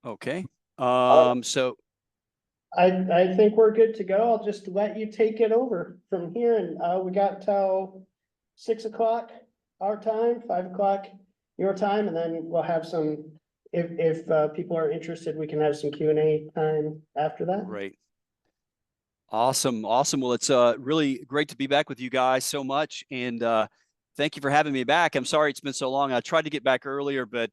Okay. Uh, So I think we're good to go. I'll just let you take it over from here, and we got till 6 o'clock our time, 5 o'clock your time, and then we'll have some. If people are interested, we can have some Q&A time after that. great. Awesome. Awesome. Well, it's really great to be back with you guys so much. And thank you for having me back. I'm sorry it's been so long. I tried to get back earlier, but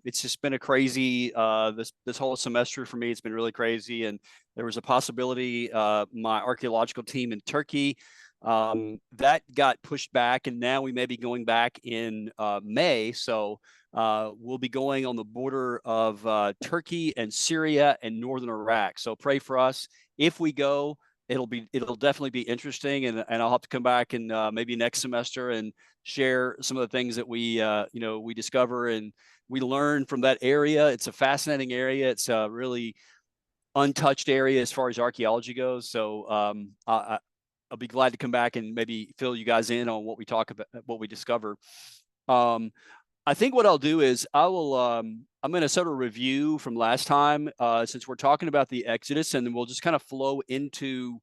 it's just been a crazy this whole semester for me. It's been really crazy. And there was a possibility my archaeological team in Turkey that got pushed back, and now we may be going back in May. So we'll be going on the border of Turkey and Syria and northern Iraq. So pray for us if we go. It'll definitely be interesting, and I'll have to come back and maybe next semester and share some of the things that we discover and we learn from that area. It's a fascinating area. It's a really untouched area as far as archaeology goes. So I'll be glad to come back and maybe fill you guys in on what we talk about, what we discover. Um, I think what I'll do is I'm going to sort of review from last time since we're talking about the Exodus, and then we'll just kind of flow into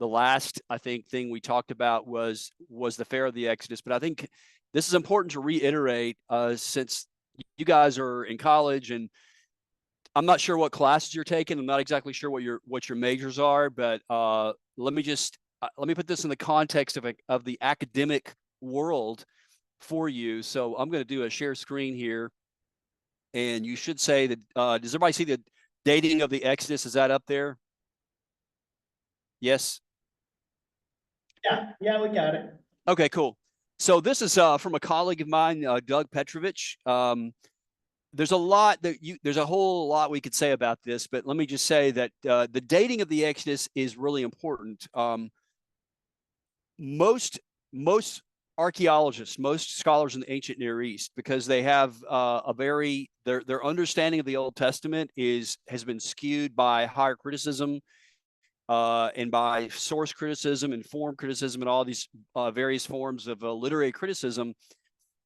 the last, I think, thing we talked about was the fair of the Exodus. But I think this is important to reiterate since you guys are in college, and I'm not sure what classes you're taking. I'm not exactly sure what your majors are, but let me put this in the context of the academic world for you. So I'm going to do a share screen here, and you should say that. Does everybody see the dating of the Exodus? Is that up there? Yes. Yeah, we got it. Okay, cool. So this is from a colleague of mine, Doug Petrovich. There's a whole lot we could say about this, but let me just say that the dating of the Exodus is really important. Most archaeologists, most scholars in the ancient Near East, because they have their understanding of the Old Testament has been skewed by higher criticism and by source criticism and form criticism and all these various forms of literary criticism.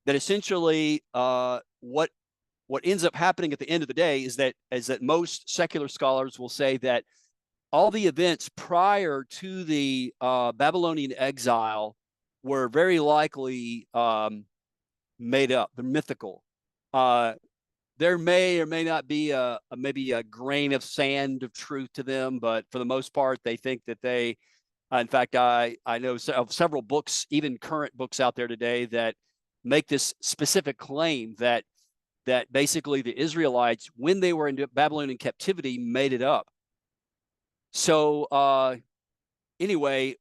That essentially what ends up happening at the end of the day is that most secular scholars will say that all the events prior to the Babylonian exile were very likely made up. They're mythical. There may or may not be maybe a grain of sand of truth to them, but for the most part, they think that they. In fact, I know of several books, even current books out there today, that make this specific claim that basically the Israelites, when they were in Babylonian captivity, made it up. So anyway,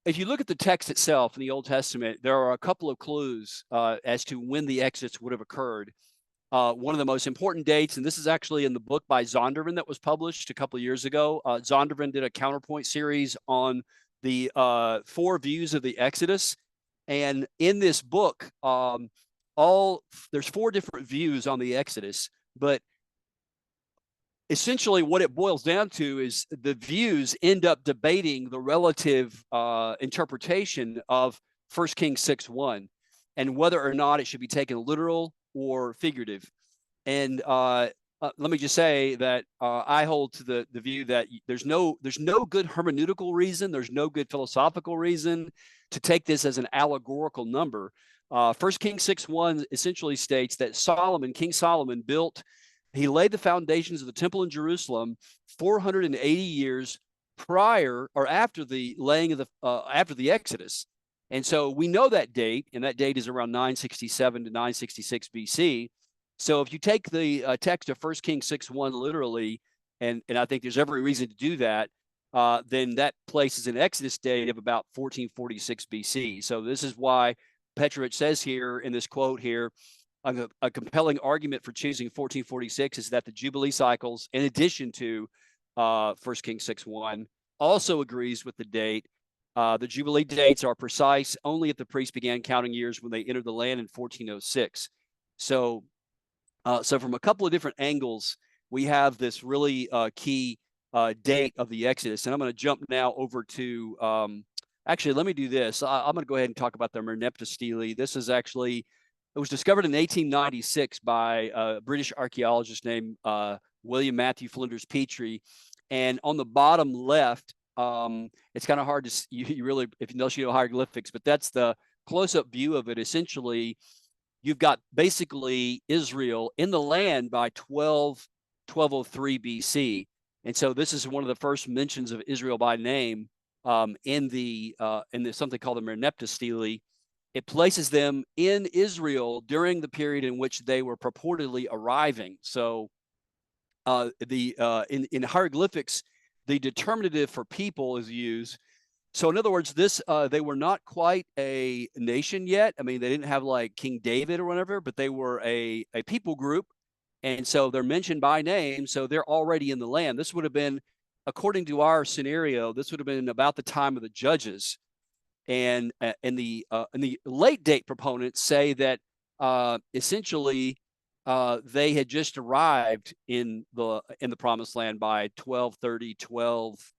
if you look at the text itself in the Old Testament, there are a couple of clues as to when the Exodus would have occurred. One of the most important dates, and this is actually in the book by Zondervan that was published a couple of years ago. Zondervan did a counterpoint series on the 4 views of the Exodus. And in this book, there's 4 different views on the Exodus, but essentially what it boils down to is the views end up debating the relative interpretation of 1 Kings 6:1 and whether or not it should be taken literal or figurative. And let me just say that I hold to the view that there's no good hermeneutical reason, there's no good philosophical reason to take this as an allegorical number. 1 Kings 6:1 essentially states that King Solomon he laid the foundations of the temple in Jerusalem 480 years prior or after the laying of after the Exodus. And so we know that date, and that date is around 967 to 966 BC. So if you take the text of 1 Kings 6:1 literally, and I think there's every reason to do that, then that places an Exodus date of about 1446 BC. So this is why Petrovich says here in this quote here, a compelling argument for choosing 1446 is that the Jubilee cycles, in addition to 1 Kings 6:1, also agrees with the date. The Jubilee dates are precise only if the priests began counting years when they entered the land in 1406. So from a couple of different angles, we have this really key date of the Exodus. And I'm going to jump now over to, actually, let me do this. I'm going to go ahead and talk about the Merneptah stele. This is actually, it was discovered in 1896 by a British archaeologist named William Matthew Flinders Petrie. And on the bottom left, it's kind of hard to you really, if you know hieroglyphics, but that's the close-up view of it. Essentially, you've got basically Israel in the land by 1203 BC. And so this is one of the first mentions of Israel by name in the something called the Merneptah stele. It places them in Israel during the period in which they were purportedly arriving. So in hieroglyphics, the determinative for people is used. So in other words, they were not quite a nation yet. I mean, they didn't have like King David or whatever, but they were a people group. And so they're mentioned by name. So they're already in the land. This would have been, according to our scenario, this would have been about the time of the judges. And the late date proponents say that essentially they had just arrived in the promised land by 1230, 12.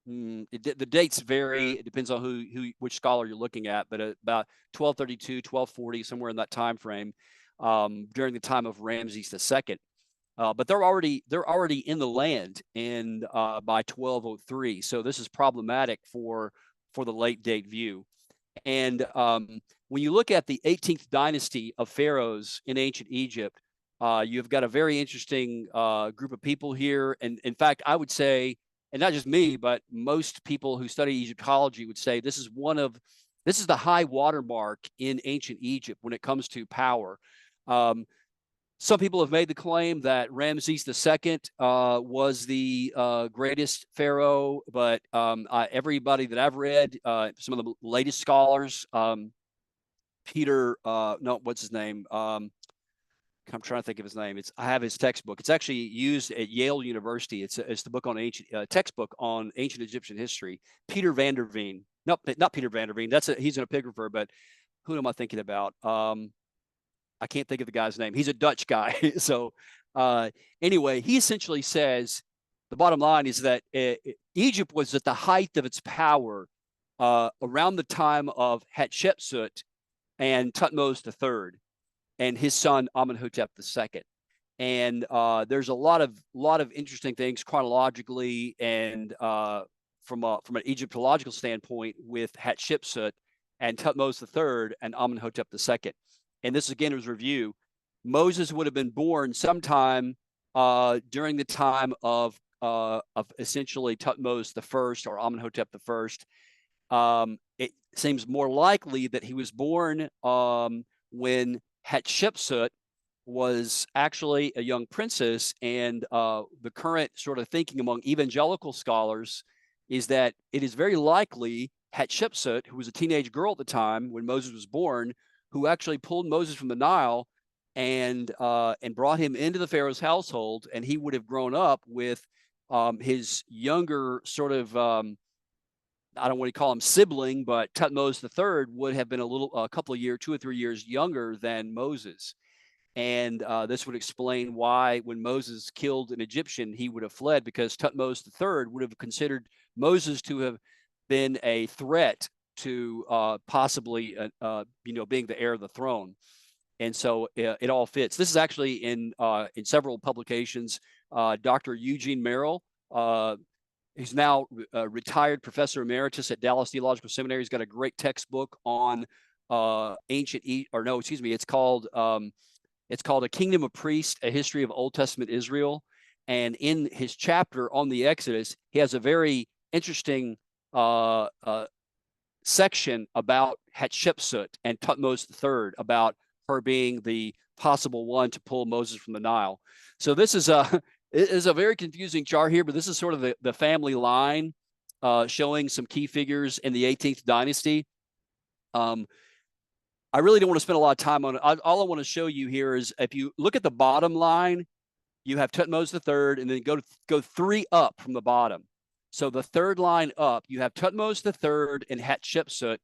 The dates vary. It depends on which scholar you're looking at, but about 1232, 1240, somewhere in that time frame, during the time of Ramses II. But they're already in the land, and by 1203. So this is problematic for the late date view. And when you look at the 18th dynasty of pharaohs in ancient Egypt, you've got a very interesting group of people here. And in fact, I would say, and not just me, but most people who study Egyptology would say this is the high watermark in ancient Egypt when it comes to power. Some people have made the claim that Ramses II was the greatest pharaoh, but everybody that I've read, some of the latest scholars, what's his name? I'm trying to think of his name. I have his textbook. It's actually used at Yale University. It's the book on textbook on ancient Egyptian history. Peter van der Veen. No, not Peter van der Veen. He's an epigrapher, but who am I thinking about? I can't think of the guy's name. He's a Dutch guy. So anyway, he essentially says the bottom line is that Egypt was at the height of its power around the time of Hatshepsut and Thutmose III and his son Amenhotep II. And there's a lot of interesting things chronologically and from an Egyptological standpoint with Hatshepsut and Thutmose III and Amenhotep II. And this again is review. Moses would have been born sometime during the time of essentially Thutmose I or Amenhotep I. It seems more likely that he was born when Hatshepsut was actually a young princess, and the current sort of thinking among evangelical scholars is that it is very likely Hatshepsut, who was a teenage girl at the time when Moses was born, who actually pulled Moses from the Nile and brought him into the Pharaoh's household, and he would have grown up with his younger sort of I don't want to call him sibling, but Thutmose III would have been a couple of years, 2 or 3 years younger than Moses. And this would explain why when Moses killed an Egyptian, he would have fled, because Thutmose III would have considered Moses to have been a threat to possibly, being the heir of the throne. And so it all fits. This is actually in several publications. Dr. Eugene Merrill, he's now retired professor emeritus at Dallas Theological Seminary. He's got a great textbook on it's called A Kingdom of Priests, A History of Old Testament Israel. And in his chapter on the Exodus, he has a very interesting section about Hatshepsut and Thutmose III, about her being the possible one to pull Moses from the Nile. So this is it is a very confusing chart here, but this is sort of the family line showing some key figures in the 18th dynasty. I really don't want to spend a lot of time on it. All I want to show you here is, if you look at the bottom line, you have Thutmose III, and then go 3 up from the bottom. So the third line up, you have Thutmose III and Hatshepsut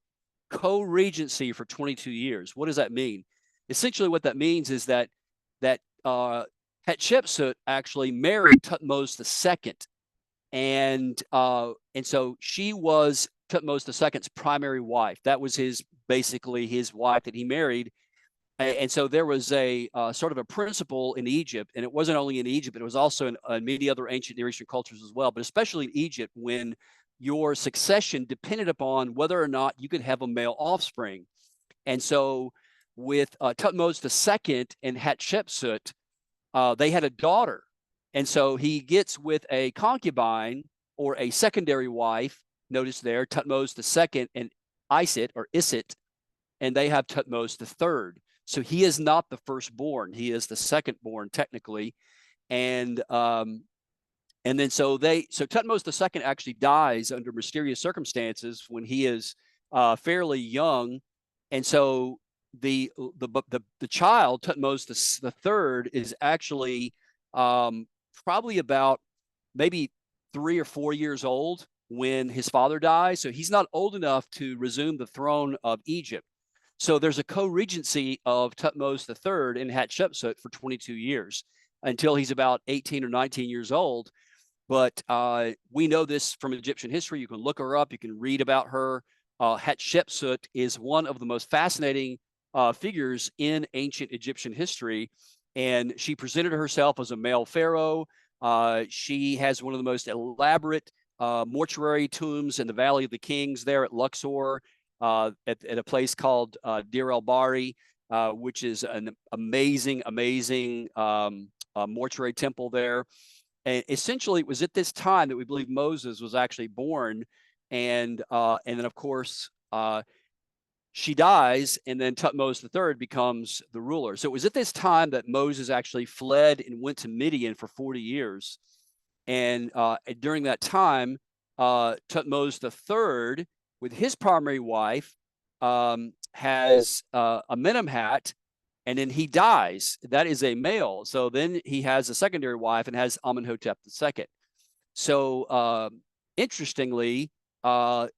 co-regency for 22 years. What does that mean? Essentially, what that means is that Hatshepsut actually married Thutmose II, and so she was Thutmose II's primary wife. That was basically his wife that he married. And so there was a sort of a principle in Egypt, and it wasn't only in Egypt, but it was also in many other ancient Near Eastern cultures as well, but especially in Egypt, when your succession depended upon whether or not you could have a male offspring. And so with Tutmosis II and Hatshepsut, they had a daughter. And so he gets with a concubine or a secondary wife, notice there, Tutmosis II and Isit, and they have Tutmosis III. So he is not the firstborn; he is the secondborn technically, and then so Tutmosis II actually dies under mysterious circumstances when he is fairly young, and so the child Tutmosis III is actually probably about maybe 3 or 4 years old when his father dies. So he's not old enough to resume the throne of Egypt. So there's a co-regency of Tutmosis III in Hatshepsut for 22 years until he's about 18 or 19 years old. But we know this from Egyptian history. You can look her up. You can read about her. Hatshepsut is one of the most fascinating figures in ancient Egyptian history. And she presented herself as a male pharaoh. She has one of the most elaborate mortuary tombs in the Valley of the Kings there at Luxor, at a place called Deir el-Bahri, which is an amazing mortuary temple there. And essentially, it was at this time that we believe Moses was actually born, and then of course she dies, and then Tutmosis III becomes the ruler. So it was at this time that Moses actually fled and went to Midian for 40 years, and during that time, Tutmosis III, with his primary wife, has Amenemhat, and then he dies. That is a male. So then he has a secondary wife and has Amenhotep II. So interestingly, the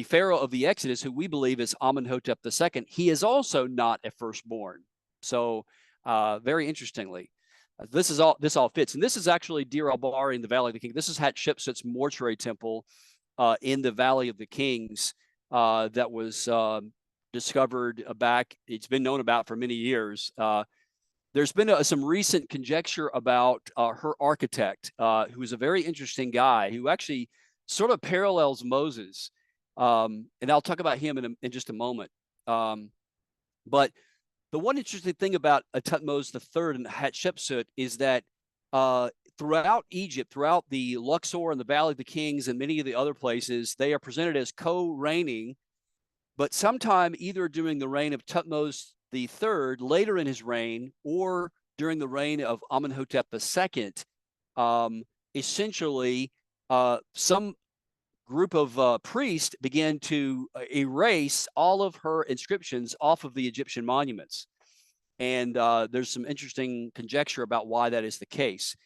Pharaoh of the Exodus, who we believe is Amenhotep II, he is also not a firstborn. So very interestingly, this all fits. And this is actually Deir el-Bahri in the Valley of the Kings. This is Hatshepsut's mortuary temple in the Valley of the Kings that was discovered back. It's been known about for many years. There's been some recent conjecture about her architect, who is a very interesting guy who actually sort of parallels Moses. And I'll talk about him in just a moment. But the one interesting thing about Tutmosis III and Hatshepsut is that throughout Egypt, throughout the Luxor and the Valley of the Kings and many of the other places, they are presented as co-reigning. But sometime either during the reign of Tutmosis III, later in his reign, or during the reign of Amenhotep II, essentially some group of priests began to erase all of her inscriptions off of the Egyptian monuments. And there's some interesting conjecture about why that is the case.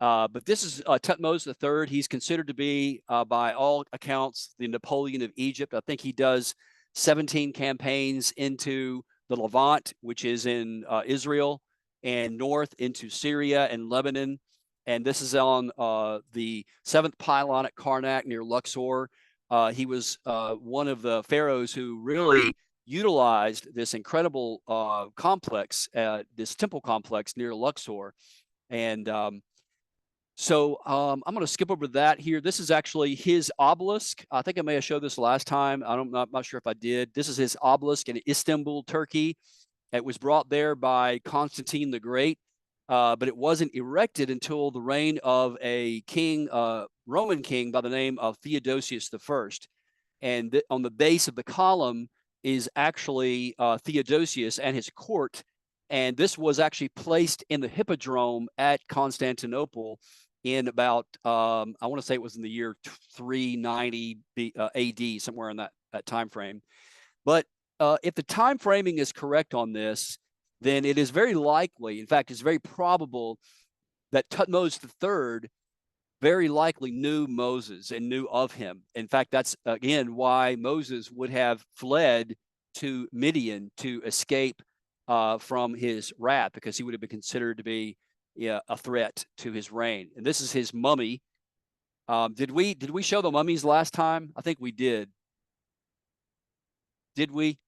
But this is Tutmosis III. He's considered to be, by all accounts, the Napoleon of Egypt. I think he does 17 campaigns into the Levant, which is in Israel, and north into Syria and Lebanon. And this is on the 7th pylon at Karnak near Luxor. He was one of the pharaohs who really utilized this incredible complex, this temple complex near Luxor. And so I'm going to skip over that here. This is actually his obelisk. I think I may have showed this last time. I'm not sure if I did. This is his obelisk in Istanbul, Turkey. It was brought there by Constantine the Great, but it wasn't erected until the reign of a king, Roman king by the name of Theodosius I. And on the base of the column is actually Theodosius and his court. And this was actually placed in the Hippodrome at Constantinople in about, I want to say it was in the year 390 AD, somewhere in that time frame. But if the time framing is correct on this, then it is very likely, in fact, it's very probable that Tutmosis III very likely knew Moses and knew of him. In fact, that's, again, why Moses would have fled to Midian to escape from his wrath, because he would have been considered to be a threat to his reign. And this is his mummy. Did we show the mummies last time? I think we did. Did we?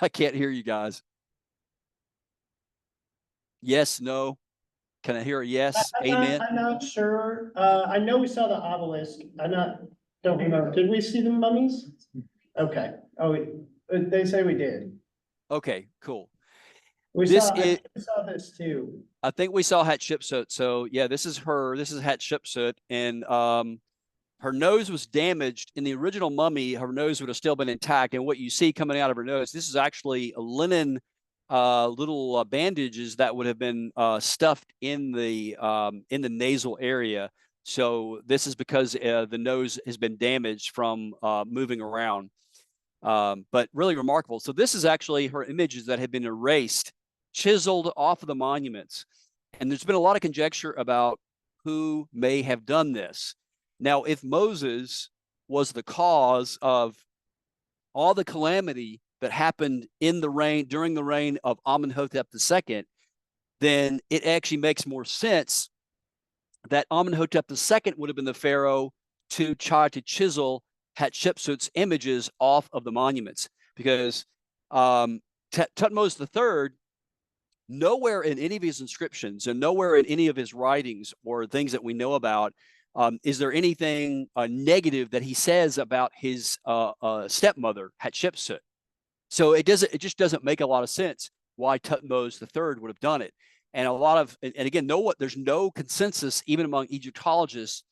I can't hear you guys. Yes, no. Can I hear a yes? Amen. I'm not sure. I know we saw the obelisk. Don't remember. Did we see the mummies? Okay. They say we did. Okay, cool. I think we saw this too. I think we saw Hatshepsut. So yeah, this is her. This is Hatshepsut, and her nose was damaged in the original mummy. Her nose would have still been intact, and what you see coming out of her nose, this is actually a linen little bandages that would have been stuffed in the nasal area. So this is because the nose has been damaged from moving around. But really remarkable. So this is actually her images that have been erased, chiseled off of the monuments. And there's been a lot of conjecture about who may have done this. Now, if Moses was the cause of all the calamity that happened during the reign of Amenhotep II, then it actually makes more sense that Amenhotep II would have been the pharaoh to try to chisel Hatshepsut's images off of the monuments, because Tutmosis III, nowhere in any of his inscriptions and nowhere in any of his writings or things that we know about is there anything negative that he says about his stepmother Hatshepsut. So it just doesn't make a lot of sense why Tutmosis III would have done it. And again, there's no consensus even among Egyptologists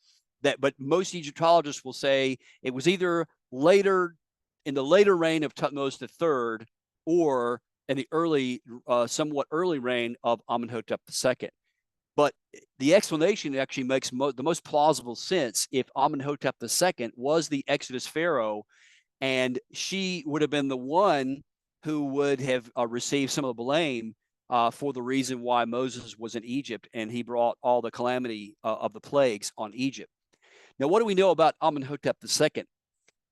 but most Egyptologists will say it was either in the later reign of Tutmosis III or in the somewhat early reign of Amenhotep II. But the explanation actually makes the most plausible sense if Amenhotep II was the Exodus pharaoh, and she would have been the one who would have received some of the blame for the reason why Moses was in Egypt and he brought all the calamity of the plagues on Egypt. Now, what do we know about Amenhotep II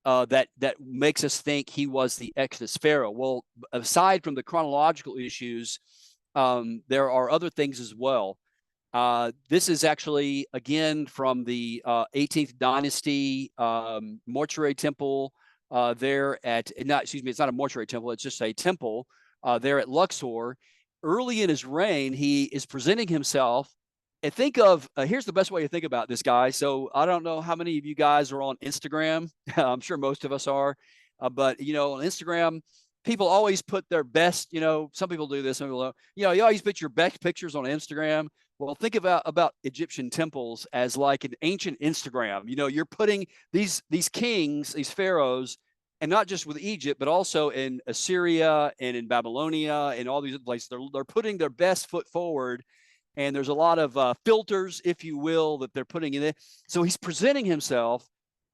that makes us think he was the Exodus pharaoh? Well, aside from the chronological issues, there are other things as well. This is actually, again, from the 18th dynasty mortuary temple it's not a mortuary temple, it's just a temple there at Luxor. Early in his reign, he is presenting himself. And here's the best way to think about this guy. So I don't know how many of you guys are on Instagram. I'm sure most of us are. But, on Instagram, people always put their best, some people do this. Some people don't. You always put your best pictures on Instagram. Well, think about Egyptian temples as like an ancient Instagram. You're putting these kings, these pharaohs, and not just with Egypt, but also in Assyria and in Babylonia and all these other places. They're putting their best foot forward. And there's a lot of filters, if you will, that they're putting in it. So he's presenting himself,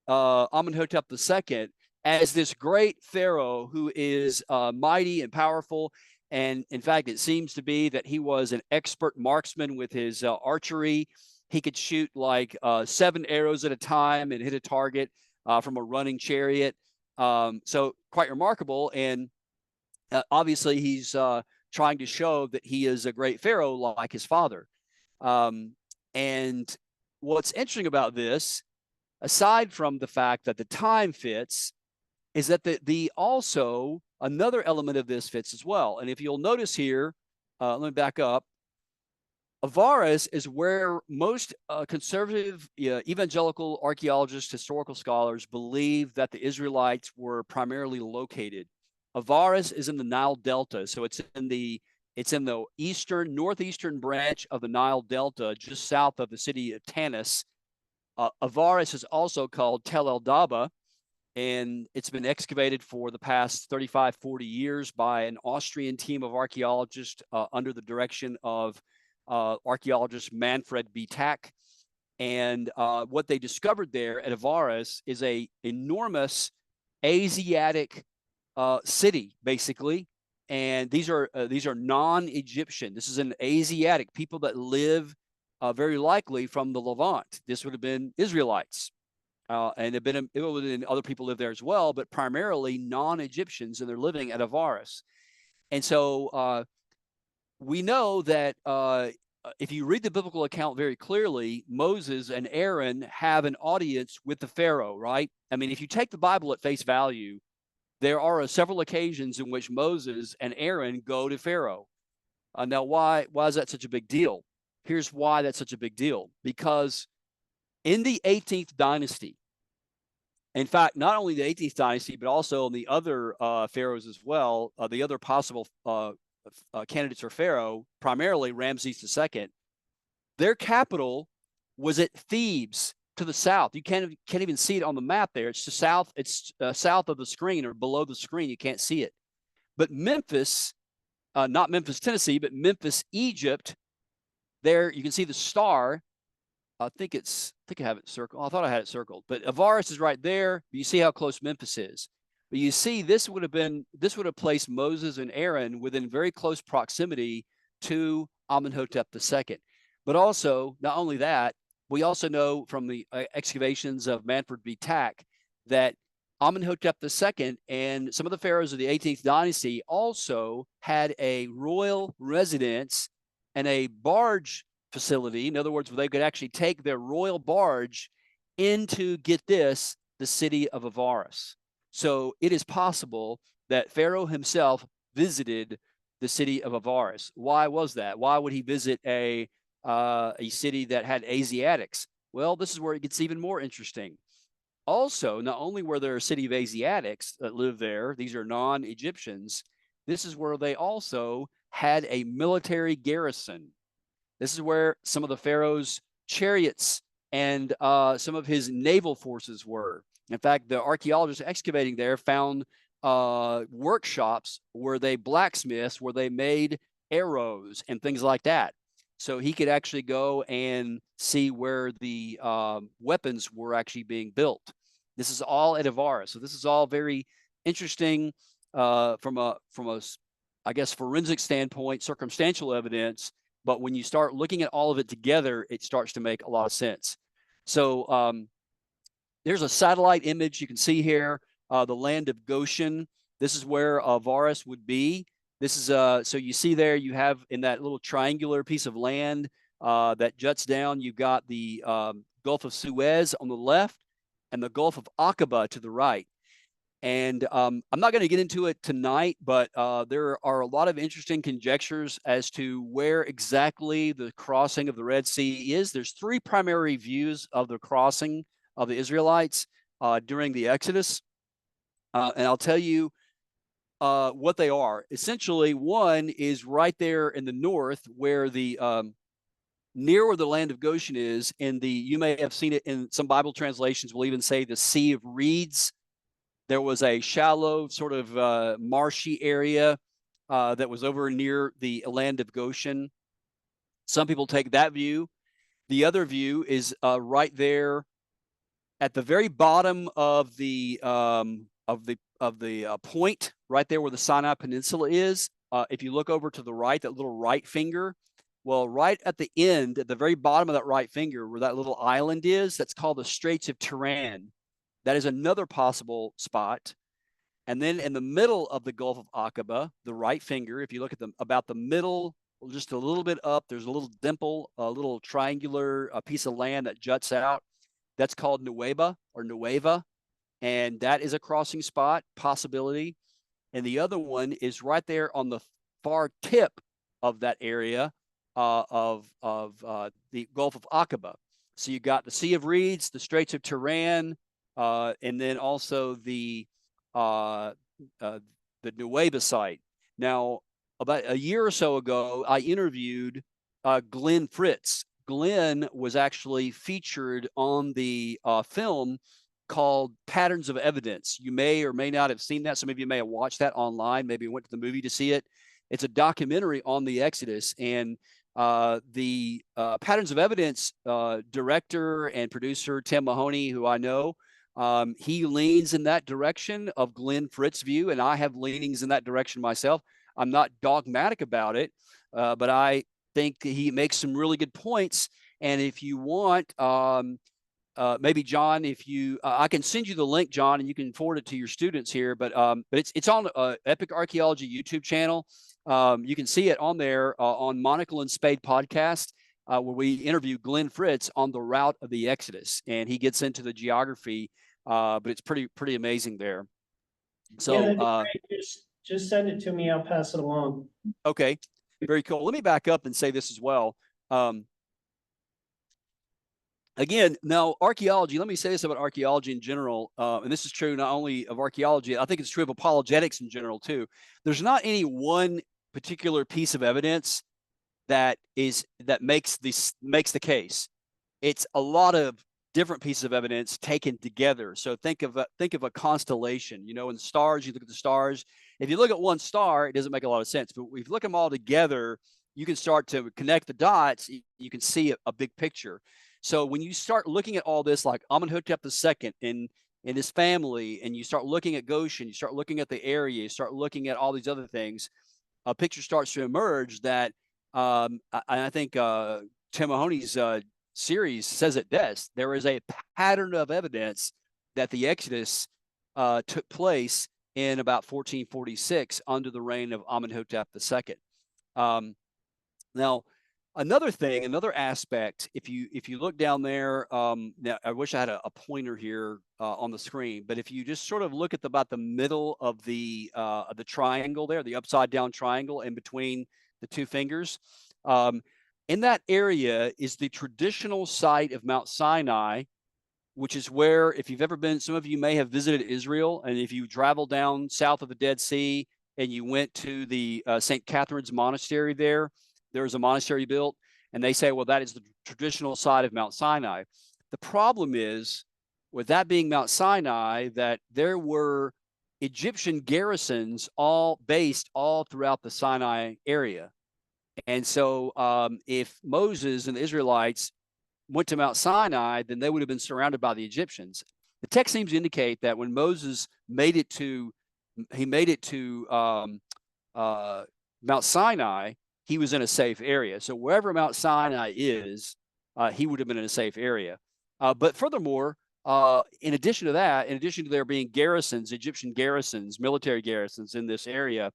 Amenhotep II, as this great pharaoh who is mighty and powerful. And in fact, it seems to be that he was an expert marksman with his archery. He could shoot like 7 arrows at a time and hit a target from a running chariot. So quite remarkable. And obviously he's trying to show that he is a great pharaoh like his father. And what's interesting about this, aside from the fact that the time fits, is that also another element of this fits as well. And if you'll notice here, let me back up. Avaris is where most conservative evangelical archaeologists, historical scholars believe that the Israelites were primarily located. Avaris is in the Nile Delta, so it's in the northeastern branch of the Nile Delta, just south of the city of Tanis. Avaris is also called Tel El Daba, and it's been excavated for the past 35, 40 years by an Austrian team of archaeologists under the direction of archaeologist Manfred B. Tack. And what they discovered there at Avaris is a enormous Asiatic city, basically. And these are non-Egyptian. This is an Asiatic, people that live very likely from the Levant. This would have been Israelites. And it would have been other people live there as well, but primarily non-Egyptians, and they're living at Avaris. And so we know that if you read the biblical account very clearly, Moses and Aaron have an audience with the Pharaoh, right? I mean, if you take the Bible at face value, there are several occasions in which Moses and Aaron go to Pharaoh. Now, why is that such a big deal? Here's why that's such a big deal. Because in the 18th dynasty, in fact, not only the 18th dynasty, but also the other pharaohs as well, the other possible candidates for pharaoh, primarily Ramses II, their capital was at Thebes to the south. You can't even see it on the map there. It's just south. It's south of the screen or below the screen. You can't see it. But Memphis, not Memphis, Tennessee, but Memphis, Egypt, there you can see the star. I think I have it circled. I thought I had it circled, but Avaris is right there. You see how close Memphis is. But you see, this would have placed Moses and Aaron within very close proximity to Amenhotep II. But also, not only that, we also know from the excavations of Manfred V. Tack that Amenhotep II and some of the pharaohs of the 18th dynasty also had a royal residence and a barge facility. In other words, where they could actually take their royal barge into, get this, the city of Avaris. So it is possible that Pharaoh himself visited the city of Avaris. Why was that? Why would he visit a city that had Asiatics? Well, this is where it gets even more interesting. Also, not only were there a city of Asiatics that lived there, these are non-Egyptians, this is where they also had a military garrison. This is where some of the Pharaoh's chariots and some of his naval forces were. In fact, the archaeologists excavating there found workshops where they blacksmiths, where they made arrows and things like that. So he could actually go and see where the weapons were actually being built. This is all at Avaris. So this is all very interesting from a, I guess, forensic standpoint, circumstantial evidence. But when you start looking at all of it together, it starts to make a lot of sense. So there's a satellite image you can see here, the land of Goshen. This is where Avaris would be. This is so you see there, you have in that little triangular piece of land that juts down, you've got the Gulf of Suez on the left and the Gulf of Aqaba to the right. And I'm not going to get into it tonight, but there are a lot of interesting conjectures as to where exactly the crossing of the Red Sea is. There's three primary views of the crossing of the Israelites during the Exodus. And I'll tell you what they are. Essentially, one is right there in the north where the near where the land of Goshen is, and you may have seen it in some Bible translations will even say the Sea of Reeds. There was a shallow sort of marshy area that was over near the land of Goshen. Some people take that view. The other view is right there at the very bottom of the point, right there where the Sinai Peninsula is. If you look over to the right, that little right finger, well, right at the end, at the very bottom of that right finger, where that little island is, that's called the Straits of Tiran. That is another possible spot. And then in the middle of the Gulf of Aqaba, the right finger, if you look at about the middle, just a little bit up, there's a little dimple, a little triangular piece of land that juts out. That's called Nueva or Nueva. And that is a crossing spot possibility. And the other one is right there on the far tip of that area of the Gulf of Aqaba. So you got the Sea of Reeds, the Straits of Tiran, and then also the Nueva site. Now, about a year or so ago, I interviewed Glenn Fritz. Glenn was actually featured on the film called Patterns of Evidence. You may or may not have seen that. Some of you may have watched that online, maybe went to the movie to see it. It's a documentary on the Exodus, and the Patterns of Evidence director and producer, Tim Mahoney, who I know, he leans in that direction of Glenn Fritz's view, and I have leanings in that direction myself. I'm not dogmatic about it, but I think he makes some really good points. And if you want, maybe John, if you, I can send you the link, John, and you can forward it to your students here. But it's on Epic Archaeology YouTube channel. You can see it on there on Monocle and Spade podcast, where we interview Glenn Fritz on the route of the Exodus, and he gets into the geography. But it's pretty amazing there. So yeah, just send it to me. I'll pass it along. Okay. Very cool. Let me back up and say this as well. Again, now archaeology, let me say this about archaeology in general, and this is true not only of archaeology, I think it's true of apologetics in general too. There's not any one particular piece of evidence that makes the case. It's a lot of different pieces of evidence taken together. So think of a constellation. You know, in the stars, you look at the stars. If you look at one star, it doesn't make a lot of sense. But if you look at them all together, you can start to connect the dots. You can see a big picture. So when you start looking at all this, like Amenhotep II and his family, and you start looking at Goshen, you start looking at the area, you start looking at all these other things, a picture starts to emerge that I think Tim Mahoney's series says it best. There is a pattern of evidence that the Exodus took place in about 1446 under the reign of Amenhotep II. Now, another aspect, if you look down there, now I wish I had a pointer here on the screen, but if you just sort of look at about the middle of the triangle there, the upside down triangle in between the two fingers, in that area is the traditional site of Mount Sinai, which is where, if you've ever been, some of you may have visited Israel, and if you travel down south of the Dead Sea and you went to the St. Catherine's Monastery there's a monastery built, and they say, well, that is the traditional site of Mount Sinai. The problem is, with that being Mount Sinai, that there were Egyptian garrisons all based all throughout the Sinai area. And so if Moses and the Israelites went to Mount Sinai, then they would have been surrounded by the Egyptians. The text seems to indicate that when Moses made it to Mount Sinai, he was in a safe area. So wherever Mount Sinai is, he would have been in a safe area. But furthermore, in addition to that, in addition to there being garrisons, Egyptian garrisons, military garrisons in this area,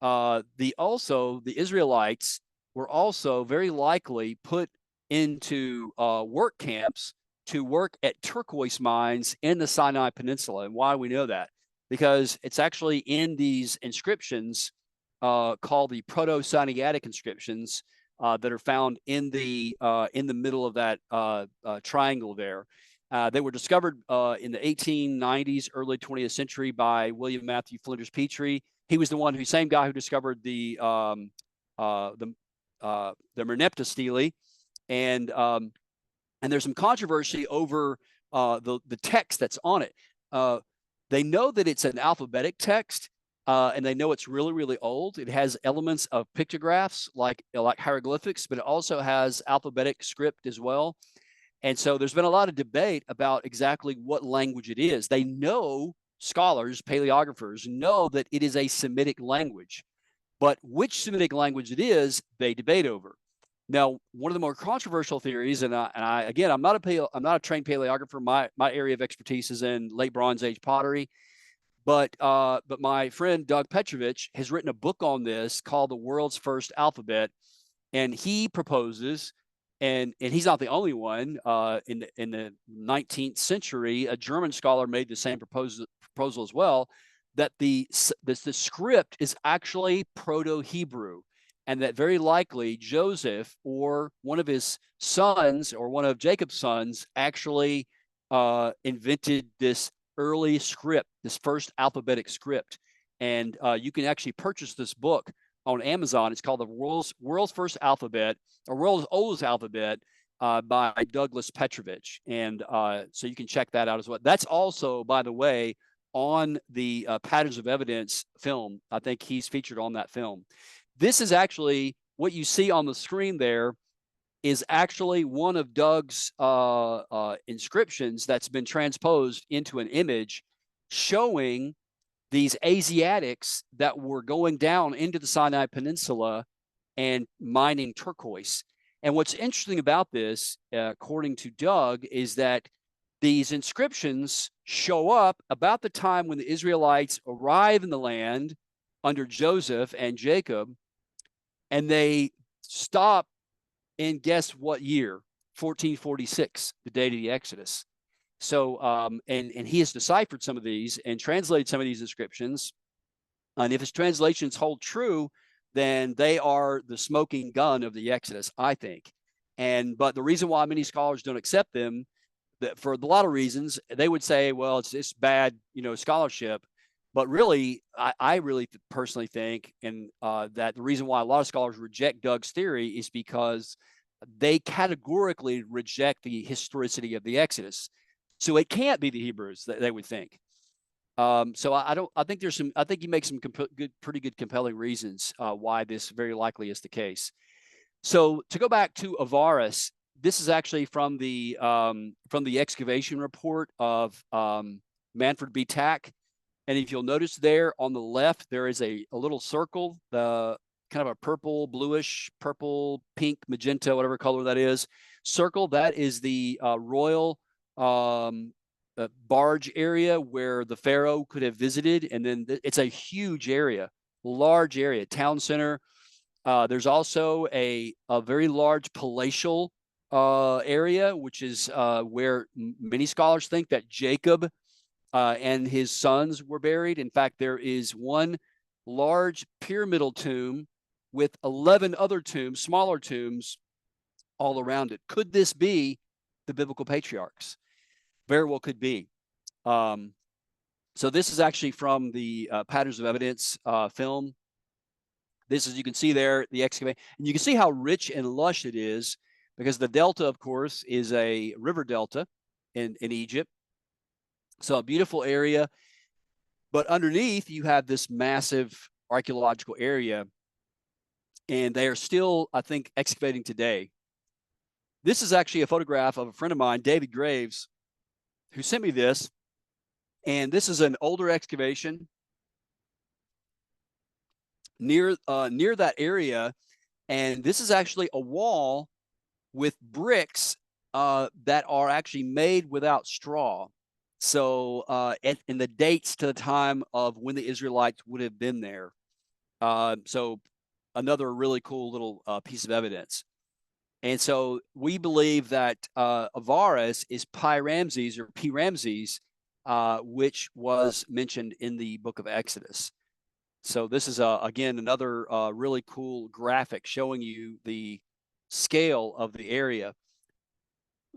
the Israelites were also very likely put into work camps to work at turquoise mines in the Sinai Peninsula. And why we know that? Because it's actually in these inscriptions called the Proto-Sinaitic inscriptions that are found in the middle of that triangle there. They were discovered in the 1890s, early 20th century by William Matthew Flinders Petrie. He was the same guy who discovered the Merneptah stele, and there's some controversy over the text that's on it. They know that it's an alphabetic text, and they know it's really, really old. It has elements of pictographs like hieroglyphics, but it also has alphabetic script as well. And so there's been a lot of debate about exactly what language it is. They know, scholars, paleographers know that it is a Semitic language, but which Semitic language it is, they debate over. Now, one of the more controversial theories, and again, I'm not a trained paleographer. My area of expertise is in late Bronze Age pottery, but my friend Doug Petrovich has written a book on this called "The World's First Alphabet," and he proposes, and he's not the only one. In the 19th century, a German scholar made the same proposal as well, that the script is actually Proto-Hebrew, and that very likely Joseph or one of his sons or one of Jacob's sons actually invented this early script, this first alphabetic script. And you can actually purchase this book on Amazon. It's called The World's First Alphabet, or World's Oldest Alphabet, by Douglas Petrovich. And so you can check that out as well. That's also, by the way, on the Patterns of Evidence film. I think he's featured on that film. This is actually what you see on the screen there is actually one of Doug's inscriptions that's been transposed into an image showing these Asiatics that were going down into the Sinai Peninsula and mining turquoise. And what's interesting about this, according to Doug, is that these inscriptions show up about the time when the Israelites arrive in the land under Joseph and Jacob, and they stop in guess what year? 1446, the date of the Exodus. So, and he has deciphered some of these and translated some of these inscriptions. And if his translations hold true, then they are the smoking gun of the Exodus, I think. But the reason why many scholars don't accept them, that for a lot of reasons, they would say, well, it's bad, scholarship. But really, I really personally think, and that the reason why a lot of scholars reject Doug's theory is because they categorically reject the historicity of the Exodus. So it can't be the Hebrews, they would think. So I don't. I think there's some. I think you make some pretty good, compelling reasons why this very likely is the case. So to go back to Avaris, this is actually from the excavation report of Manfred B. Tack. And if you'll notice there on the left, there is a little circle, the kind of a purple, bluish, purple, pink, magenta, whatever color that is, circle. That is the royal barge area where the Pharaoh could have visited. And then it's a huge area, large area, town center. There's also a very large palatial area, which is where many scholars think that Jacob and his sons were buried. In fact, there is one large pyramidal tomb with 11 other tombs, smaller tombs, all around it. Could this be the biblical patriarchs? Very well could be. So this is actually from the Patterns of Evidence film. This, as you can see there, the excavation. And you can see how rich and lush it is, because the delta, of course, is a river delta in Egypt. So a beautiful area. But underneath, you have this massive archaeological area. And they are still, I think, excavating today. This is actually a photograph of a friend of mine, David Graves, who sent me this. And this is an older excavation near that area. And this is actually a wall with bricks that are actually made without straw. So, and the dates to the time of when the Israelites would have been there. So another really cool little piece of evidence. And so we believe that Avaris is Pi Ramses, or P Ramses, which was mentioned in the book of Exodus. So this is, again, another really cool graphic showing you the scale of the area.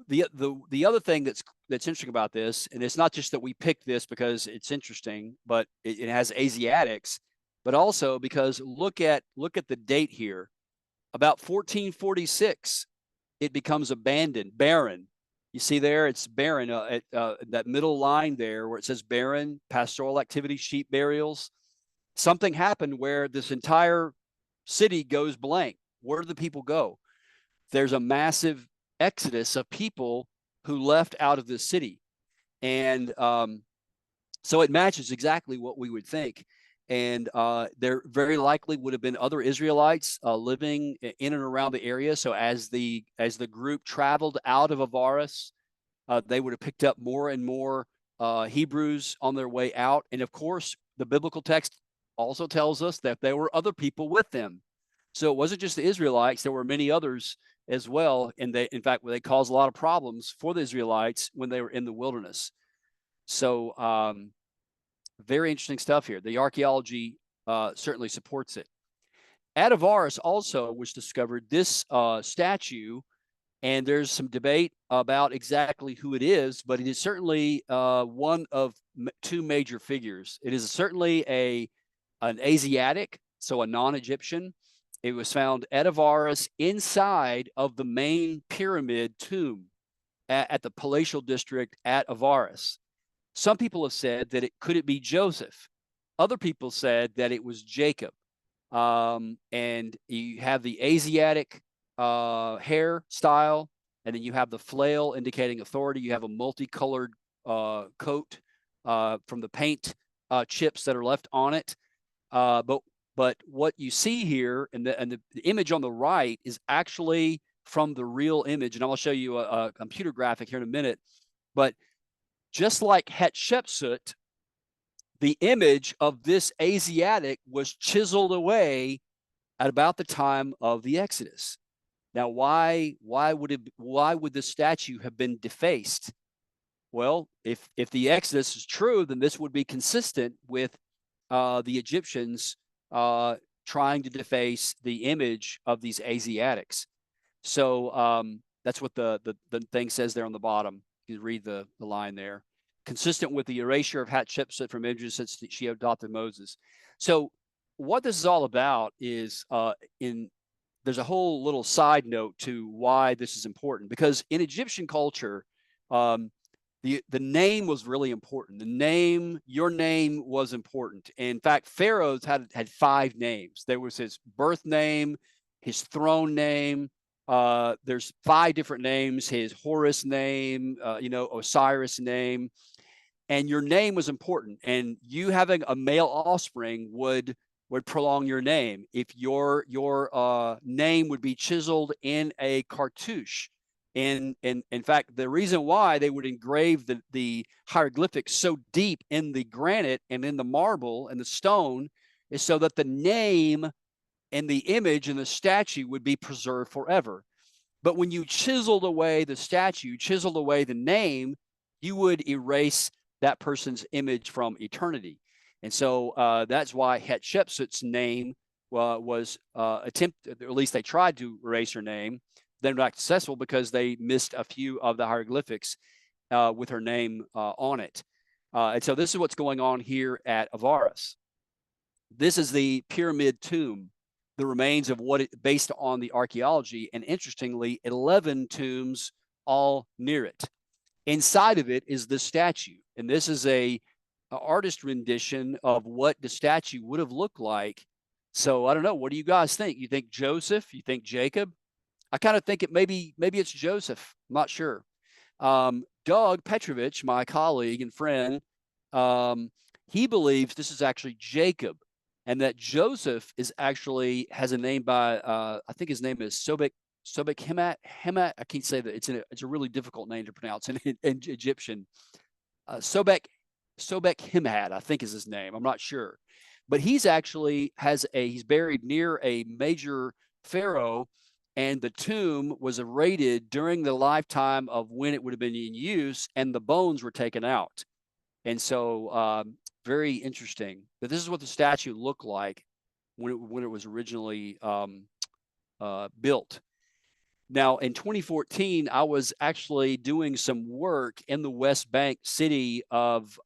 The other thing that's interesting about this, and it's not just that we picked this because it's interesting, but it has Asiatics, but also because look at the date here. About 1446, it becomes abandoned, barren. You see there, it's barren. That middle line there where it says barren, pastoral activity, sheep burials. Something happened where this entire city goes blank. Where do the people go? There's a massive exodus of people who left out of this city. And so it matches exactly what we would think. And there very likely would have been other Israelites living in and around the area. So as the group traveled out of Avaris, they would have picked up more and more Hebrews on their way out. And of course, the biblical text also tells us that there were other people with them. So it wasn't just the Israelites. There were many others as well. And in fact, they caused a lot of problems for the Israelites when they were in the wilderness. So very interesting stuff here. The archaeology certainly supports it. At Avaris also was discovered this statue, and there's some debate about exactly who it is, but it is certainly one of two major figures. It is certainly an Asiatic, so a non-Egyptian. It was found at Avaris inside of the main pyramid tomb at the palatial district at Avaris. Some people have said that could it be Joseph? Other people said that it was Jacob. And you have the Asiatic hair style, and then you have the flail indicating authority. You have a multicolored coat from the paint chips that are left on it. But what you see here, and the image on the right is actually from the real image, and I'll show you a computer graphic here in a minute. But just like Hatshepsut, the image of this Asiatic was chiseled away at about the time of the Exodus. Now, why would the statue have been defaced? Well, if the Exodus is true, then this would be consistent with the Egyptians trying to deface the image of these Asiatics. So that's what the thing says there on the bottom. You read the line there. Consistent with the erasure of Hatshepsut from images since she adopted Moses. So what this is all about is there's a whole little side note to why this is important, because in Egyptian culture, the name was really important. Your name was important. In fact, pharaohs had 5 names. There was his birth name, his throne name. There's 5 different names. His Horus name, Osiris name, and your name was important. And you having a male offspring would prolong your name. If your name would be chiseled in a cartouche. And in fact, the reason why they would engrave the hieroglyphics so deep in the granite and in the marble and the stone is so that the name and the image and the statue would be preserved forever. But when you chiseled away the statue, chiseled away the name, you would erase that person's image from eternity. And so that's why Hatshepsut's name was attempted, or at least they tried to erase her name. They're not successful because they missed a few of the hieroglyphics with her name on it. And so this is what's going on here at Avaris. This is the pyramid tomb, the remains of based on the archaeology, and interestingly, 11 tombs all near it. Inside of it is the statue, and this is a artist rendition of what the statue would have looked like. So I don't know. What do you guys think? You think Joseph? You think Jacob? I kind of think maybe it's Joseph. I'm not sure. Doug Petrovich, my colleague and friend, he believes this is actually Jacob, and that Joseph has a name by I think his name is Sobek Hemat. I can't say that. It's a really difficult name to pronounce in Egyptian. Sobek Hemat, I think is his name. I'm not sure, but he's buried near a major pharaoh, and the tomb was raided during the lifetime of when it would have been in use, and the bones were taken out. And so very interesting. But this is what the statue looked like when it was originally built. Now, in 2014, I was actually doing some work in the West Bank city of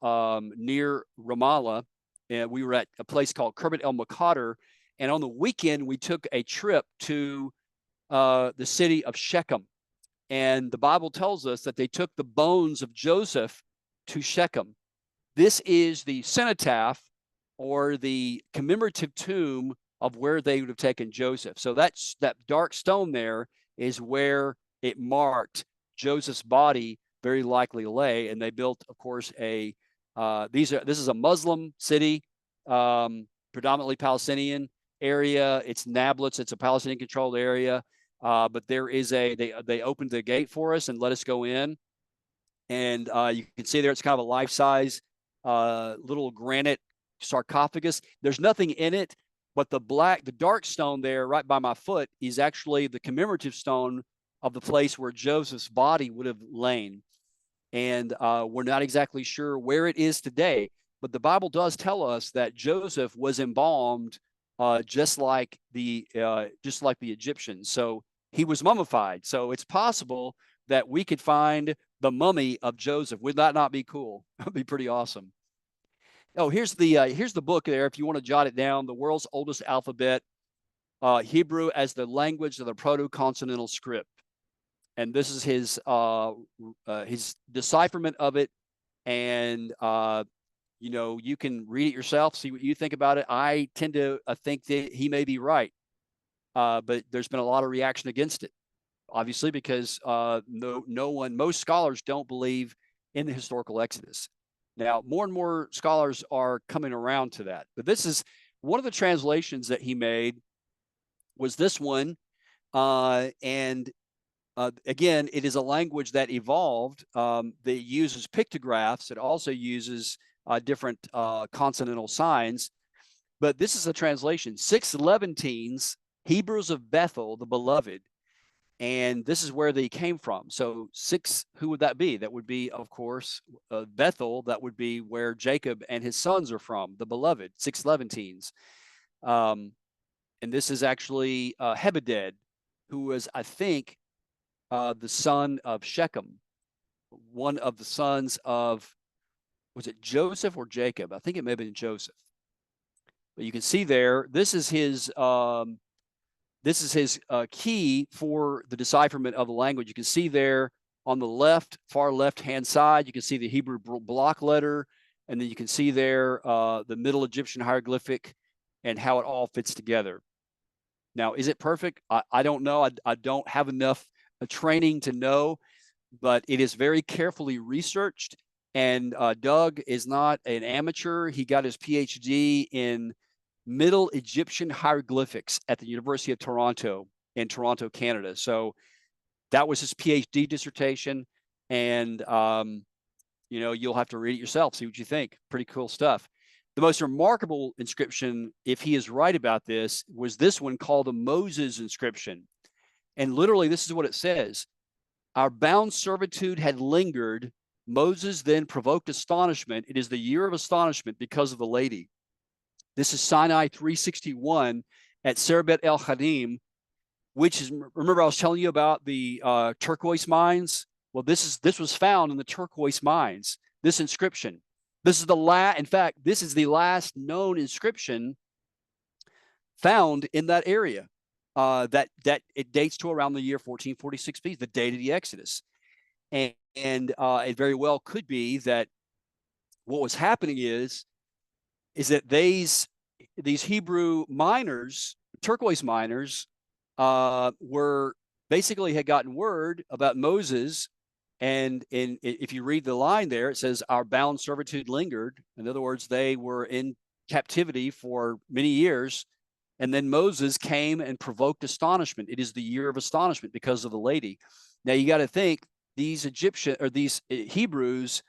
near Ramallah. And we were at a place called Khirbet El Maqater. And on the weekend, we took a trip to the city of Shechem. And the Bible tells us that they took the bones of Joseph to Shechem. This is the cenotaph, or the commemorative tomb of where they would have taken Joseph. So that dark stone there is where it marked Joseph's body very likely lay. And they built, of course, this is a Muslim city, predominantly Palestinian area. It's Nablus. It's a Palestinian controlled area. But there is they opened the gate for us and let us go in. And you can see there, it's kind of a life-size little granite sarcophagus. There's nothing in it, but the dark stone there right by my foot is actually the commemorative stone of the place where Joseph's body would have lain. And we're not exactly sure where it is today, but the Bible does tell us that Joseph was embalmed just like the Egyptians. So he was mummified. So it's possible that we could find the mummy of Joseph. Would that not be cool? That'd be pretty awesome. Oh, here's the book there. If you want to jot it down, The World's Oldest Alphabet, Hebrew as the Language of the Proto-Consonantal Script. And this is his decipherment of it. And, you can read it yourself, see what you think about it. I tend to think that he may be right. But there's been a lot of reaction against it, obviously, because most scholars don't believe in the historical Exodus. Now, more and more scholars are coming around to that. But this is one of the translations that he made was this one. And again, it is a language that evolved, that uses pictographs. It also uses different consonantal signs. But this is a translation, 6 Levantines, Hebrews of Bethel, the beloved. And this is where they came from. So 6, who would that be? That would be, of course, Bethel. That would be where Jacob and his sons are from, the beloved, 6 Levantines. and this is actually Hebeded, who was, I think, the son of Shechem, one of the sons of, was it Joseph or Jacob? I think it may have been Joseph. But you can see there, this is his key for the decipherment of the language. You can see there on the left, far left-hand side, you can see the Hebrew block letter, and then you can see there the Middle Egyptian hieroglyphic and how it all fits together. Now, is it perfect? I don't know. I don't have enough training to know, but it is very carefully researched. And Doug is not an amateur. He got his PhD in Middle Egyptian hieroglyphics at the University of Toronto in Toronto, Canada. So that was his PhD dissertation. And, you'll have to read it yourself, see what you think. Pretty cool stuff. The most remarkable inscription, if he is right about this, was this one called the Moses inscription. And literally, this is what it says. Our bound servitude had lingered. Moses then provoked astonishment. It is the year of astonishment because of the lady. This is Sinai 361 at Serbet El Hadim, which is, remember I was telling you about the turquoise mines? Well, this was found in the turquoise mines, this inscription. This is in fact, this is the last known inscription found in that area. That it dates to around the year 1446 BC, the date of the Exodus. And it very well could be that what was happening is that these Hebrew miners, turquoise miners, were basically had gotten word about Moses. And if you read the line there, it says, our bound servitude lingered. In other words, they were in captivity for many years. And then Moses came and provoked astonishment. It is the year of astonishment because of the lady. Now you got to think these Hebrews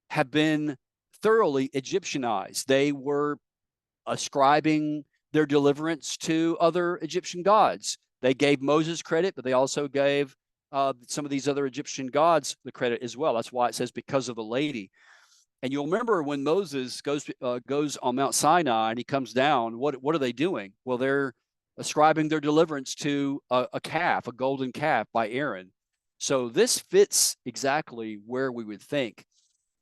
have been thoroughly Egyptianized. They were ascribing their deliverance to other Egyptian gods. They gave Moses credit, but they also gave some of these other Egyptian gods the credit as well. That's why it says because of the lady. And you'll remember when Moses goes on Mount Sinai and he comes down, what are they doing? Well, they're ascribing their deliverance to a calf, a golden calf by Aaron. So this fits exactly where we would think.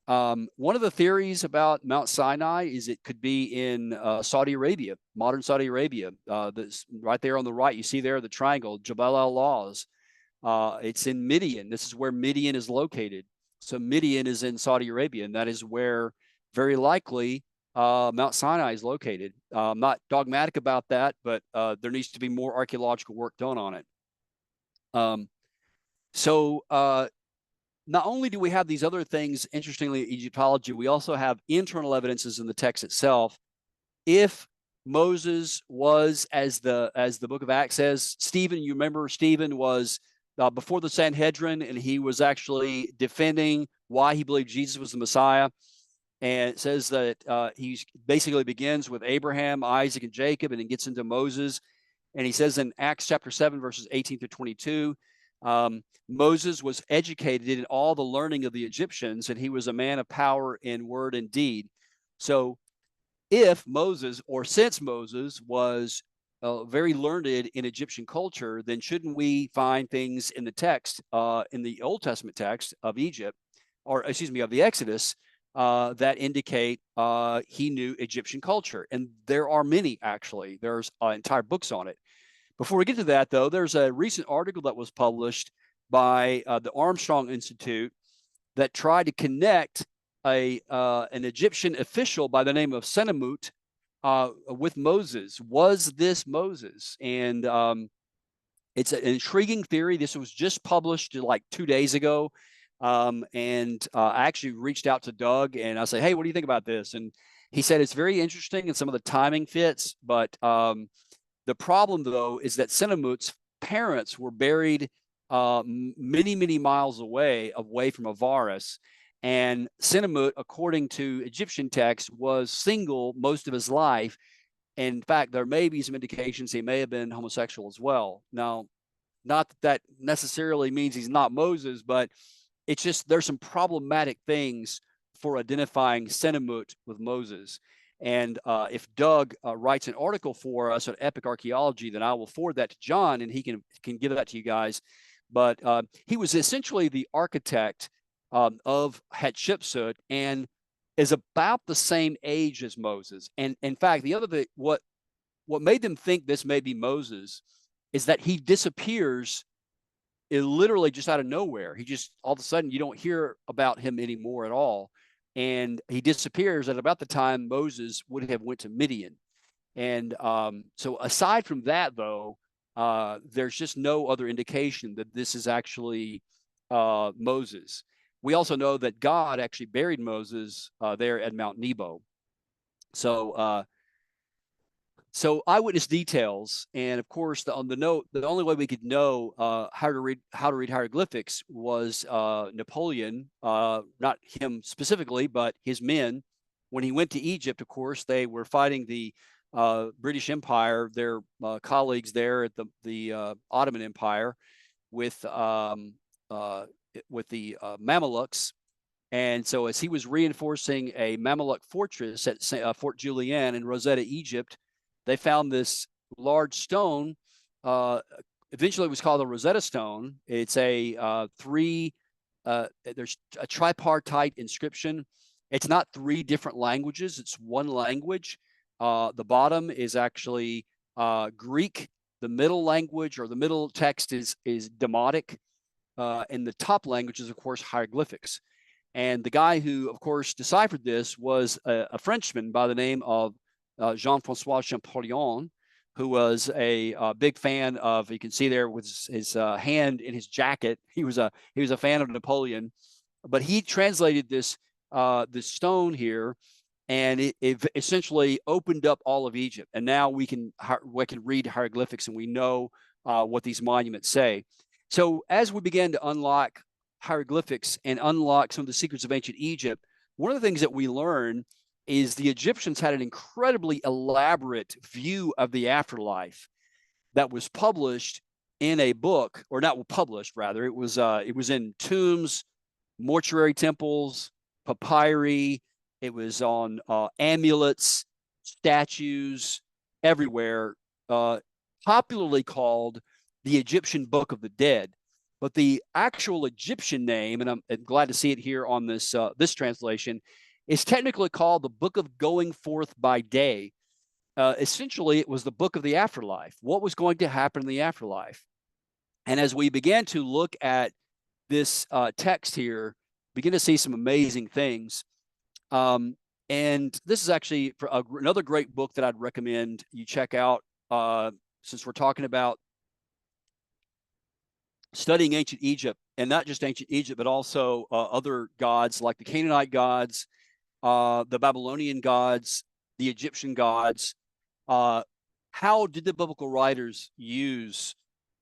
One of the theories about Mount Sinai is it could be in Saudi Arabia, modern Saudi Arabia. That's right there on the right. You see there the triangle, Jabal al-Lawz. It's in Midian. This is where Midian is located. So Midian is in Saudi Arabia, and that is where very likely Mount Sinai is located. I'm not dogmatic about that, but there needs to be more archaeological work done on it. So not only do we have these other things, interestingly, Egyptology, we also have internal evidences in the text itself. If Moses was, as the book of Acts says, Stephen, you remember Stephen was before the Sanhedrin, and he was actually defending why he believed Jesus was the Messiah. And it says that he basically begins with Abraham, Isaac, and Jacob, and then gets into Moses. And he says in Acts chapter 7, verses 18 to 22, Moses was educated in all the learning of the Egyptians, and he was a man of power in word and deed. So if Moses, or since Moses was very learned in Egyptian culture, then shouldn't we find things in the text, in the Old Testament text of Egypt, or excuse me, of the Exodus, that indicate he knew Egyptian culture? And there are many, actually. There's entire books on it. Before we get to that, though, there's a recent article that was published by the Armstrong Institute that tried to connect an Egyptian official by the name of Senamut with Moses. Was this Moses? And it's an intriguing theory. This was just published like 2 days ago. And I actually reached out to Doug and I said, hey, what do you think about this? And he said it's very interesting and some of the timing fits. But the problem, though, is that Senamut's parents were buried many, many miles away from Avaris. And Senamut, according to Egyptian texts, was single most of his life. In fact, there may be some indications he may have been homosexual as well. Now, not that necessarily means he's not Moses, but it's just there's some problematic things for identifying Senamut with Moses. And if Doug writes an article for us on Epic Archaeology, then I will forward that to John, and he can give that to you guys. But he was essentially the architect of Hatshepsut, and is about the same age as Moses. And in fact, the other thing, what made them think this may be Moses is that he disappears literally just out of nowhere. He just, all of a sudden, you don't hear about him anymore at all. And he disappears at about the time Moses would have went to Midian. And so aside from that, though, there's just no other indication that this is actually Moses. We also know that God actually buried Moses there at Mount Nebo. So so eyewitness details, and of course, on the note, the only way we could know how to read hieroglyphics was Napoleon, not him specifically, but his men. When he went to Egypt, of course, they were fighting the British Empire, their colleagues there at the Ottoman Empire, with the Mamelukes. And so, as he was reinforcing a Mameluke fortress at Fort Julian in Rosetta, Egypt, they found this large stone. Eventually, it was called the Rosetta Stone. It's a there's a tripartite inscription. It's not three different languages. It's one language. The bottom is actually Greek. The middle language, or the middle text, is Demotic. And the top language is, of course, hieroglyphics. And the guy who, of course, deciphered this was a Frenchman by the name of Jean-Francois Champollion, who was a big fan of, you can see there with his hand in his jacket, he was a fan of Napoleon. But he translated this stone here, and it essentially opened up all of Egypt. And now we can read hieroglyphics, and we know what these monuments say. So as we began to unlock hieroglyphics and unlock some of the secrets of ancient Egypt, one of the things that we learned is the Egyptians had an incredibly elaborate view of the afterlife that was published in a book, or not published, rather. It was in tombs, mortuary temples, papyri. It was on amulets, statues, everywhere, popularly called the Egyptian Book of the Dead. But the actual Egyptian name, and I'm glad to see it here on this translation, is technically called the Book of Going Forth by Day. Essentially, it was the book of the afterlife, what was going to happen in the afterlife. And as we began to look at this text here, begin to see some amazing things. And this is actually another great book that I'd recommend you check out, since we're talking about studying ancient Egypt, and not just ancient Egypt, but also other gods like the Canaanite gods, the Babylonian gods, the Egyptian gods. How did the biblical writers use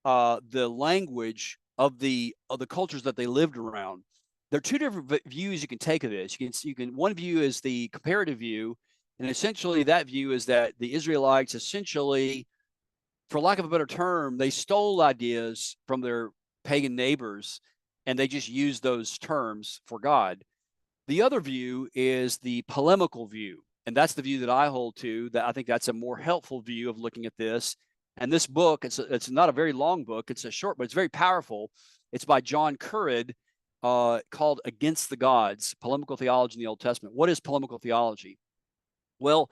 the language of the cultures that they lived around? There are two different views you can take of this. One view is the comparative view, and essentially that view is that the Israelites essentially, for lack of a better term, they stole ideas from their pagan neighbors, and they just used those terms for God. The other view is the polemical view, and that's the view that I hold to. That I think that's a more helpful view of looking at this. And this book, it's not a very long book. It's a short, but it's very powerful. It's by John Currid, called Against the Gods, Polemical Theology in the Old Testament. What is polemical theology? Well,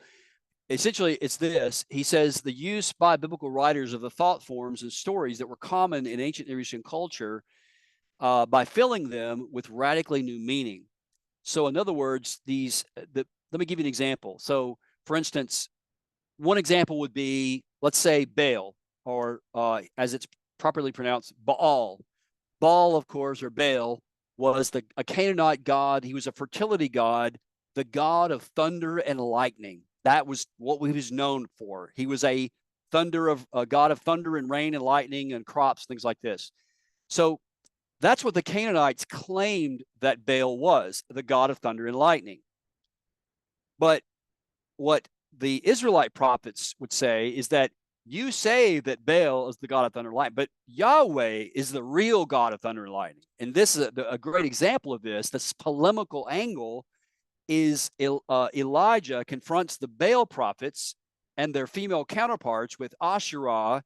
essentially, it's this. He says the use by biblical writers of the thought forms and stories that were common in ancient Near Eastern culture, by filling them with radically new meaning. So in other words, let me give you an example. So for instance, one example would be, let's say, Baal, or as it's properly pronounced, Baal. Baal, of course, or Baal, was a Canaanite god. He was a fertility god, the god of thunder and lightning. That was what he was known for. He was a god of thunder and rain and lightning and crops, things like this. So that's what the Canaanites claimed that Baal was, the god of thunder and lightning. But what the Israelite prophets would say is that you say that Baal is the god of thunder and lightning, but Yahweh is the real god of thunder and lightning. And this is a great example of this polemical angle is Elijah confronts the Baal prophets and their female counterparts with Asherah.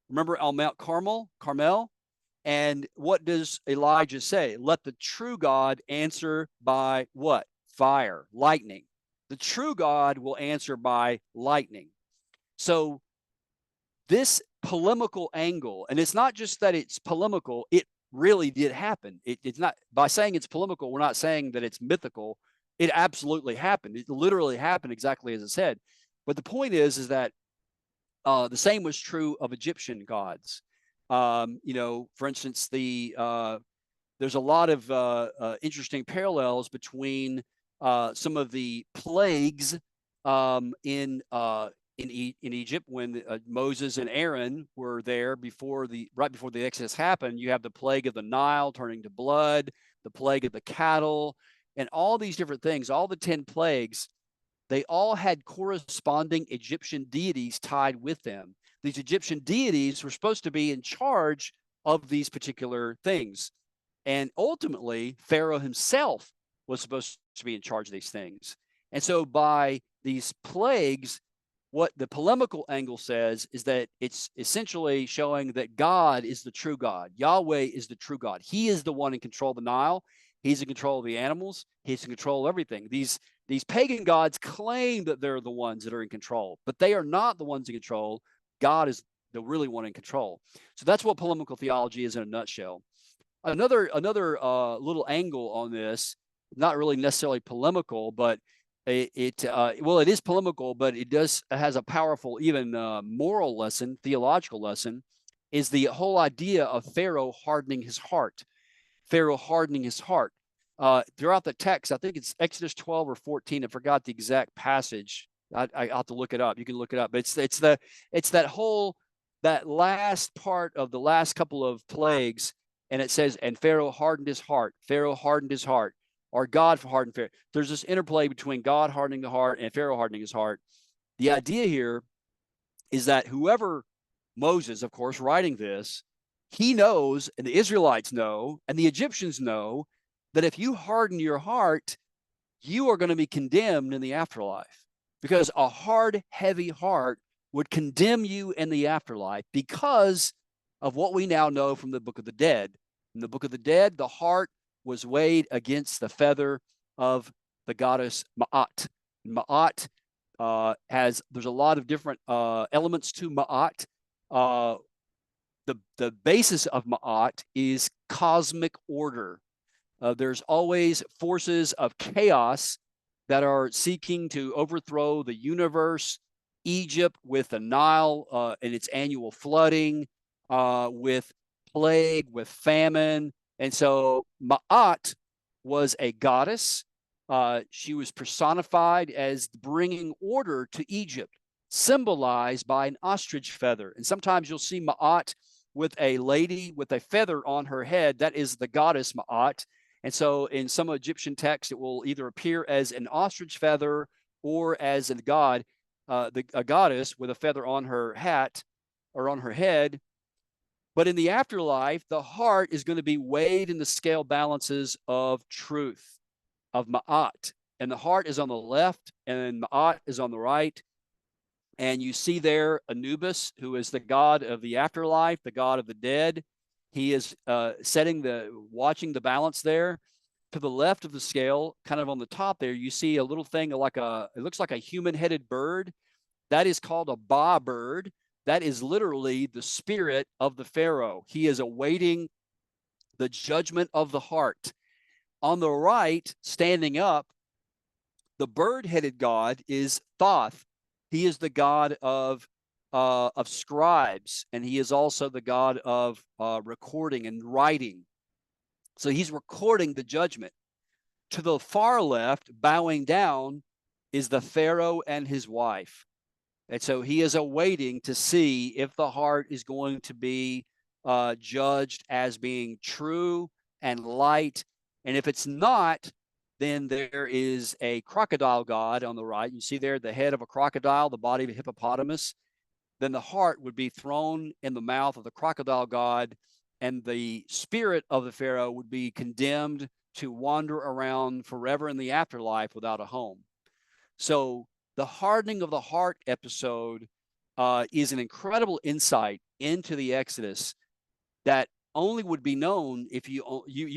Remember on Mount Carmel? And what does Elijah say? Let the true God answer by what? Fire, lightning. The true God will answer by lightning. So this polemical angle, and it's not just that it's polemical, it really did happen. It's not, by saying it's polemical, we're not saying that it's mythical. It absolutely happened. It literally happened exactly as it said. But the point is that the same was true of Egyptian gods. For instance, there's a lot of interesting parallels between some of the plagues in Egypt when Moses and Aaron were there right before the Exodus happened. You have the plague of the Nile turning to blood, the plague of the cattle, and all these different things. All the 10 plagues, they all had corresponding Egyptian deities tied with them. These Egyptian deities were supposed to be in charge of these particular things. And ultimately, Pharaoh himself was supposed to be in charge of these things. And so by these plagues, what the polemical angle says is that it's essentially showing that God is the true God. Yahweh is the true God. He is the one in control of the Nile. He's in control of the animals. He's in control of everything. These pagan gods claim that they're the ones that are in control, but they are not the ones in control. God is the really one in control. So that's what polemical theology is in a nutshell. Another little angle on this, not really necessarily polemical, but it is polemical, but it has a powerful, even moral lesson, theological lesson, is the whole idea of Pharaoh hardening his heart. Pharaoh hardening his heart. Throughout the text, I think it's Exodus 12 or 14. I forgot the exact passage. I have to look it up. You can look it up. But it's that last part of the last couple of plagues, and it says, and Pharaoh hardened his heart. Pharaoh hardened his heart, or God hardened Pharaoh. There's this interplay between God hardening the heart and Pharaoh hardening his heart. The idea here is that whoever, Moses, of course, writing this, he knows, and the Israelites know, and the Egyptians know, that if you harden your heart, you are going to be condemned in the afterlife, because a hard, heavy heart would condemn you in the afterlife because of what we now know from the Book of the Dead. In the Book of the Dead, the heart was weighed against the feather of the goddess Ma'at. Ma'at there's a lot of different elements to Ma'at. The basis of Ma'at is cosmic order. There's always forces of chaos that are seeking to overthrow the universe. Egypt with the Nile and its annual flooding, with plague, with famine. And so Ma'at was a goddess. She was personified as bringing order to Egypt, symbolized by an ostrich feather. And sometimes you'll see Ma'at with a lady with a feather on her head. That is the goddess Ma'at. And so in some Egyptian texts, it will either appear as an ostrich feather or as a god, a goddess with a feather on her hat or on her head. But in the afterlife, the heart is going to be weighed in the scale balances of truth, of Ma'at. And the heart is on the left and Ma'at is on the right. And you see there Anubis, who is the god of the afterlife, the god of the dead. He is watching the balance there. To the left of the scale, kind of on the top there, you see a little thing it looks like a human-headed bird. That is called a ba bird. That is literally the spirit of the Pharaoh. He is awaiting the judgment of the heart. On the right, standing up, the bird-headed god is Thoth. He is the god of scribes, and he is also the god of recording and writing. So he's recording the judgment. To the far left, bowing down, is the Pharaoh and his wife. And so he is awaiting to see if the heart is going to be judged as being true and light. And if it's not, then there is a crocodile god on the right. You see there the head of a crocodile, the body of a hippopotamus. Then the heart would be thrown in the mouth of the crocodile god, and the spirit of the Pharaoh would be condemned to wander around forever in the afterlife without a home. So the hardening of the heart episode is an incredible insight into the Exodus that only would be known if you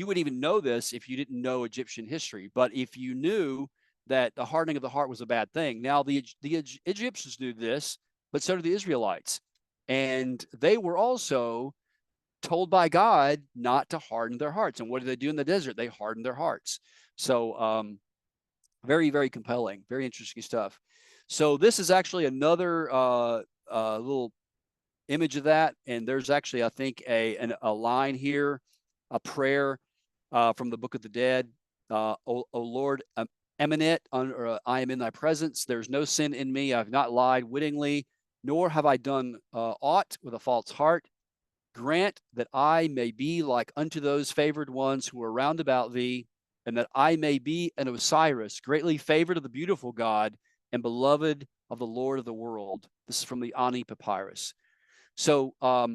would even know this if you didn't know Egyptian history. But if you knew that the hardening of the heart was a bad thing, now the Egyptians knew this, but so did the Israelites, and they were also told by God not to harden their hearts. And what did they do in the desert? They hardened their hearts. So very, very compelling, very interesting stuff. So this is actually another little image of that. And there's actually, I think, a line here, a prayer from the Book of the Dead. O Lord, eminent, I am in thy presence. There's no sin in me. I've not lied wittingly, nor have I done aught with a false heart. Grant that I may be like unto those favored ones who are round about thee, and that I may be an Osiris, greatly favored of the beautiful God and beloved of the Lord of the world. This is from the Ani Papyrus. So I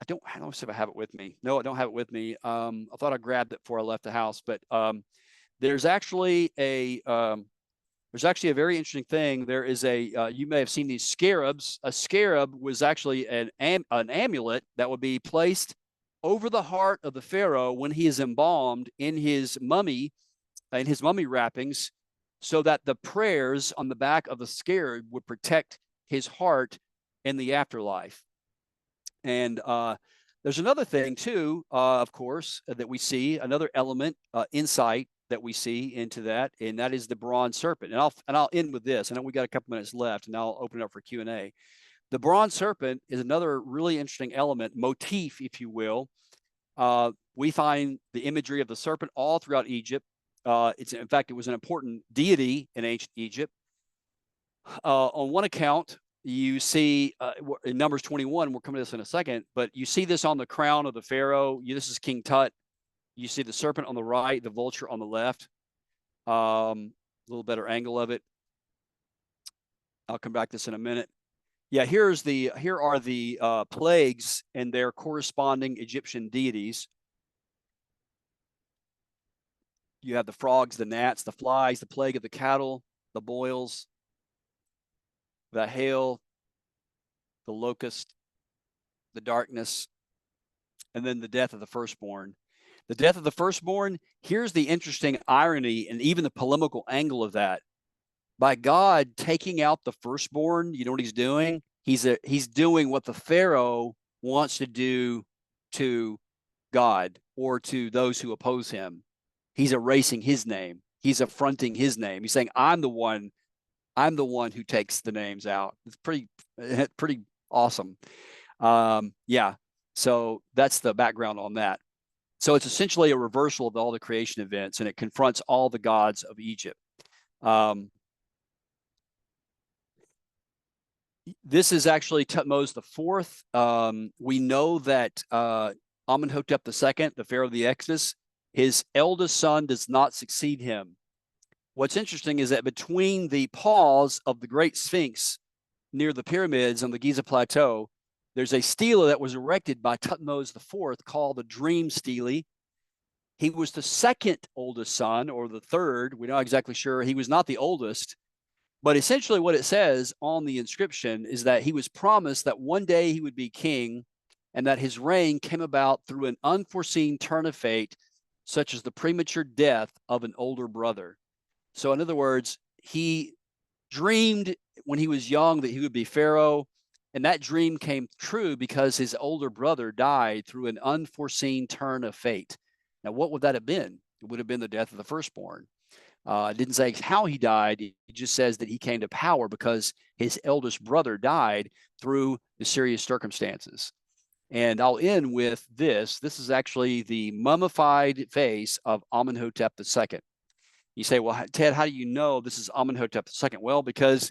don't know if I have it with me. No, I don't have it with me. I thought I grabbed it before I left the house, but there's actually a very interesting thing. There is you may have seen these scarabs. A scarab was actually an amulet that would be placed over the heart of the pharaoh when he is embalmed in his mummy wrappings, so that the prayers on the back of the scarab would protect his heart in the afterlife. And there's another thing too, of course, that we see, another element, insight that we see into that, and that is the bronze serpent. And I'll end with this. I know we got a couple minutes left, and I'll open it up for Q&A. The bronze serpent is another really interesting element, motif, if you will. We find the imagery of the serpent all throughout Egypt. In fact, it was an important deity in ancient Egypt. On one account, you see in Numbers 21, we'll come to this in a second, but you see this on the crown of the pharaoh. This is King Tut. You see the serpent on the right, the vulture on the left. A little better angle of it. I'll come back to this in a minute. Yeah, here are the plagues and their corresponding Egyptian deities. You have the frogs, the gnats, the flies, the plague of the cattle, the boils, the hail, the locust, the darkness, and then the death of the firstborn. The death of the firstborn, here's the interesting irony and even the polemical angle of that. By God taking out the firstborn, you know what he's doing? He's doing what the Pharaoh wants to do to God or to those who oppose him. He's erasing his name. He's affronting his name. He's saying, I'm the one who takes the names out. It's pretty awesome. Yeah. So that's the background on that. So it's essentially a reversal of all the creation events, and it confronts all the gods of Egypt. This is actually Thutmose IV. We know that Amenhotep II, the pharaoh of the Exodus, his eldest son does not succeed him. What's interesting is that between the paws of the Great Sphinx near the pyramids on the Giza Plateau, there's a stele that was erected by Thutmose IV called the Dream Stele. He was the second oldest son, or the third. We're not exactly sure. He was not the oldest. But essentially what it says on the inscription is that he was promised that one day he would be king, and that his reign came about through an unforeseen turn of fate, such as the premature death of an older brother. So in other words, he dreamed when he was young that he would be pharaoh, and that dream came true because his older brother died through an unforeseen turn of fate. Now, what would that have been? It would have been the death of the firstborn. It didn't say how he died. It just says that he came to power because his eldest brother died through mysterious circumstances. And I'll end with this. This is actually the mummified face of Amenhotep II. You say, well, Ted, how do you know this is Amenhotep II? Well, because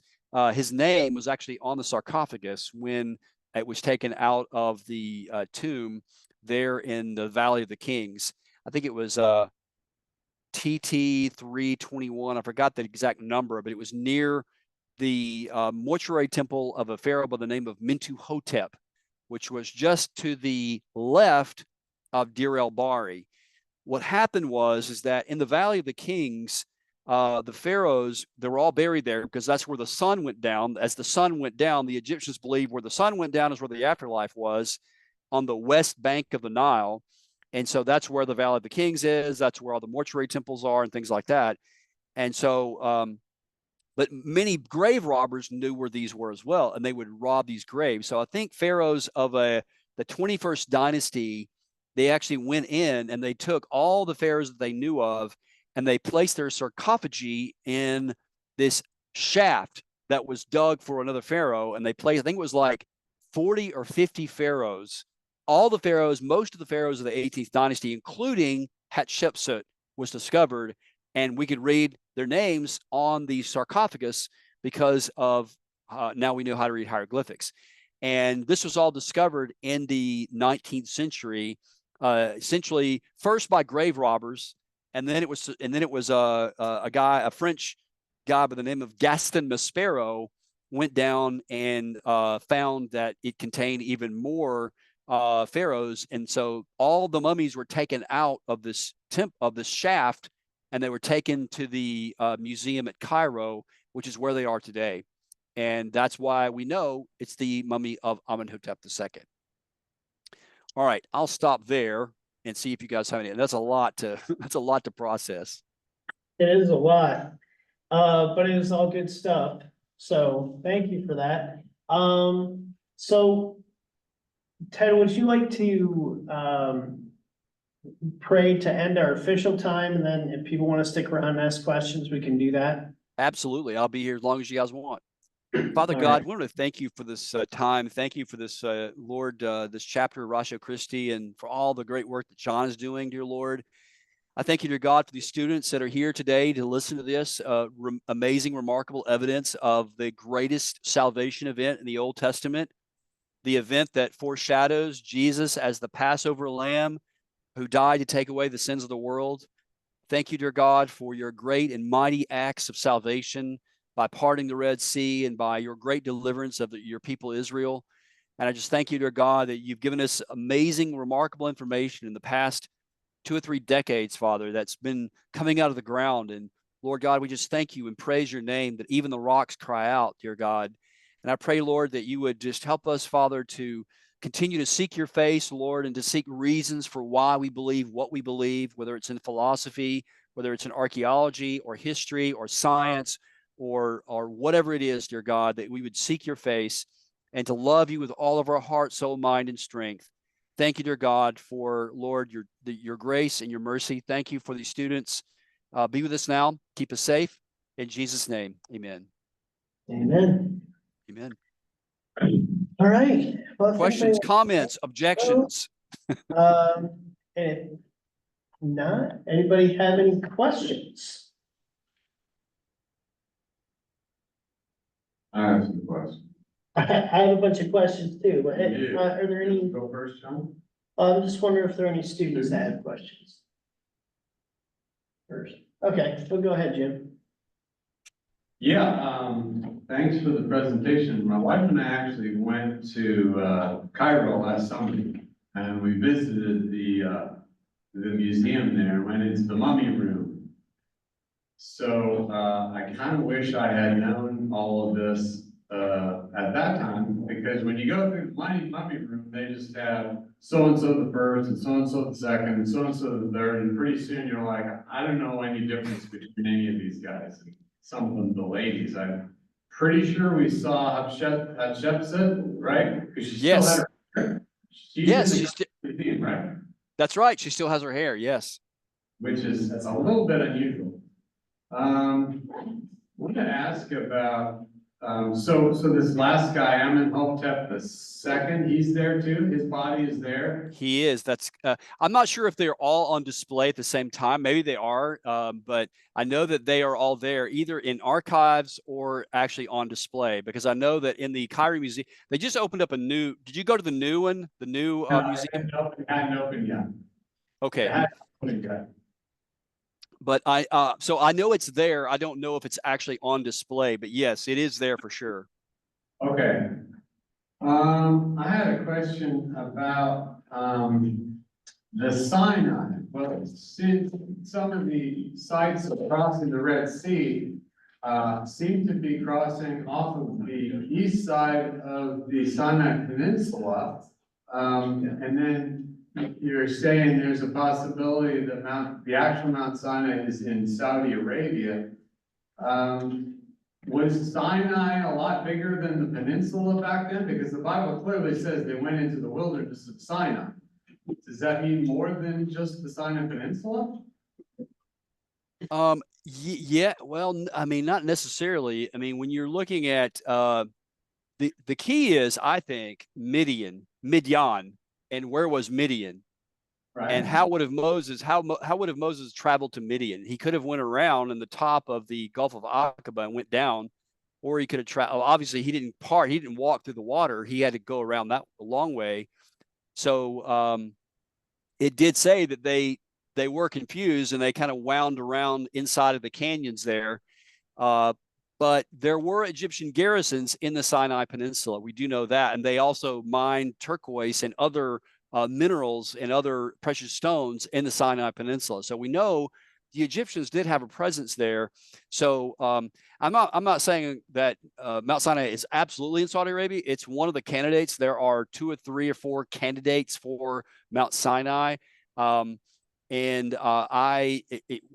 his name was actually on the sarcophagus when it was taken out of the tomb there in the Valley of the Kings. I think it was TT 321. I forgot the exact number, but it was near the mortuary temple of a pharaoh by the name of Mentuhotep, which was just to the left of Deir el-Bahri. what happened is that in the Valley of the Kings, the pharaohs, they were all buried there because that's where the sun went down. As the sun went down, the Egyptians believed where the sun went down is where the afterlife was, on the west bank of the Nile. And so that's where the Valley of the Kings is. That's where all the mortuary temples are and things like that. And so, but many grave robbers knew where these were as well, and they would rob these graves. So I think pharaohs of the 21st dynasty, they actually went in and they took all the pharaohs that they knew of, and they placed their sarcophagi in this shaft that was dug for another pharaoh. And they placed, I think it was like 40 or 50 pharaohs, all the pharaohs, most of the pharaohs of the 18th dynasty, including Hatshepsut, was discovered. And we could read their names on the sarcophagus because of now we know how to read hieroglyphics. And this was all discovered in the 19th century, essentially first by grave robbers, and then it was a French guy by the name of Gaston Maspero went down and found that it contained even more pharaohs, and so all the mummies were taken out of this shaft, and they were taken to the museum at Cairo, which is where they are today. And that's why we know it's the mummy of Amenhotep II. All right, I'll stop there and see if you guys have any. That's a lot to process. It is a lot, but it is all good stuff. So thank you for that. So Ted, would you like to pray to end our official time, and then if people want to stick around and ask questions, we can do that? Absolutely, I'll be here as long as you guys want. Father All God, right. we want to thank you for this time. Thank you for this, Lord, this chapter of Ratio Christi, and for all the great work that John is doing, dear Lord. I thank you, dear God, for these students that are here today to listen to this amazing, remarkable evidence of the greatest salvation event in the Old Testament, the event that foreshadows Jesus as the Passover lamb who died to take away the sins of the world. Thank you, dear God, for your great and mighty acts of salvation by parting the Red Sea and by your great deliverance of your people Israel. And I just thank you, dear God, that you've given us amazing, remarkable information in the past 2 or 3 decades, Father, that's been coming out of the ground. And Lord God, we just thank you and praise your name that even the rocks cry out, dear God. And I pray, Lord, that you would just help us, Father, to continue to seek your face, Lord, and to seek reasons for why we believe what we believe, whether it's in philosophy, whether it's in archaeology or history or science or whatever it is, dear God, that we would seek your face and to love you with all of our heart, soul, mind, and strength. Thank you, dear God, for, Lord, your grace and your mercy. Thank you for these students. Be with us now. Keep us safe. In Jesus' name, amen. Amen. Amen. All right. Well, questions, comments, objections? If not, anybody have any questions? I have some questions. I have a bunch of questions too, but Yeah. are there any? Go first, John. I'm just wondering if there are any students that have questions. First, okay, we'll go ahead, Jim. Yeah, thanks for the presentation. My wife and I actually went to Cairo last summer, and we visited the museum there, went into the mummy room. So I kind of wish I had known all of this at that time, because when you go through the mummy room, they just have so-and-so the first, and so-and-so the second, and so-and-so the third, and pretty soon you're like, I don't know any difference between any of these guys. And some of them, the ladies, I'm pretty sure we saw Hatshepsut, right? Because she still had her hair. She's Yes, in the museum, right? That's right. She still has her hair. Yes. Which is a little bit unusual. I want to ask about, so this last guy, Amenhotep II, he's there too? His body is there? He is. That's. I'm not sure if they're all on display at the same time. Maybe they are, but I know that they are all there, either in archives or actually on display. Because I know that in the Cairo Museum, they just opened up a new. Did you go to the new one? The new museum? Hadn't opened yet. Okay. It hadn't opened yet. But so I know it's there. I don't know if it's actually on display, but yes, it is there for sure. Okay. I had a question about The Sinai, well, since some of the sites of crossing the Red Sea seem to be crossing off of the east side of the Sinai Peninsula. And then you're saying there's a possibility that the actual Mount Sinai is in Saudi Arabia. Was Sinai a lot bigger than the peninsula back then? Because the Bible clearly says they went into the wilderness of Sinai. Does that mean more than just the Sinai Peninsula? Yeah, well, I mean, not necessarily. I mean, when you're looking at the key is, I think, Midian, and where was Midian? Right. And how would have Moses traveled to Midian? He could have went around in the top of the Gulf of Aqaba and went down, or he could have traveled. Obviously, he didn't walk through the water. He had to go around that a long way. So it did say that they were confused and they kind of wound around inside of the canyons there. But there were Egyptian garrisons in the Sinai Peninsula. We do know that. And they also mined turquoise and other minerals and other precious stones in the Sinai Peninsula. So we know the Egyptians did have a presence there. So I'm not saying that Mount Sinai is absolutely in Saudi Arabia. It's one of the candidates. There are 2 or 3 or 4 candidates for Mount Sinai.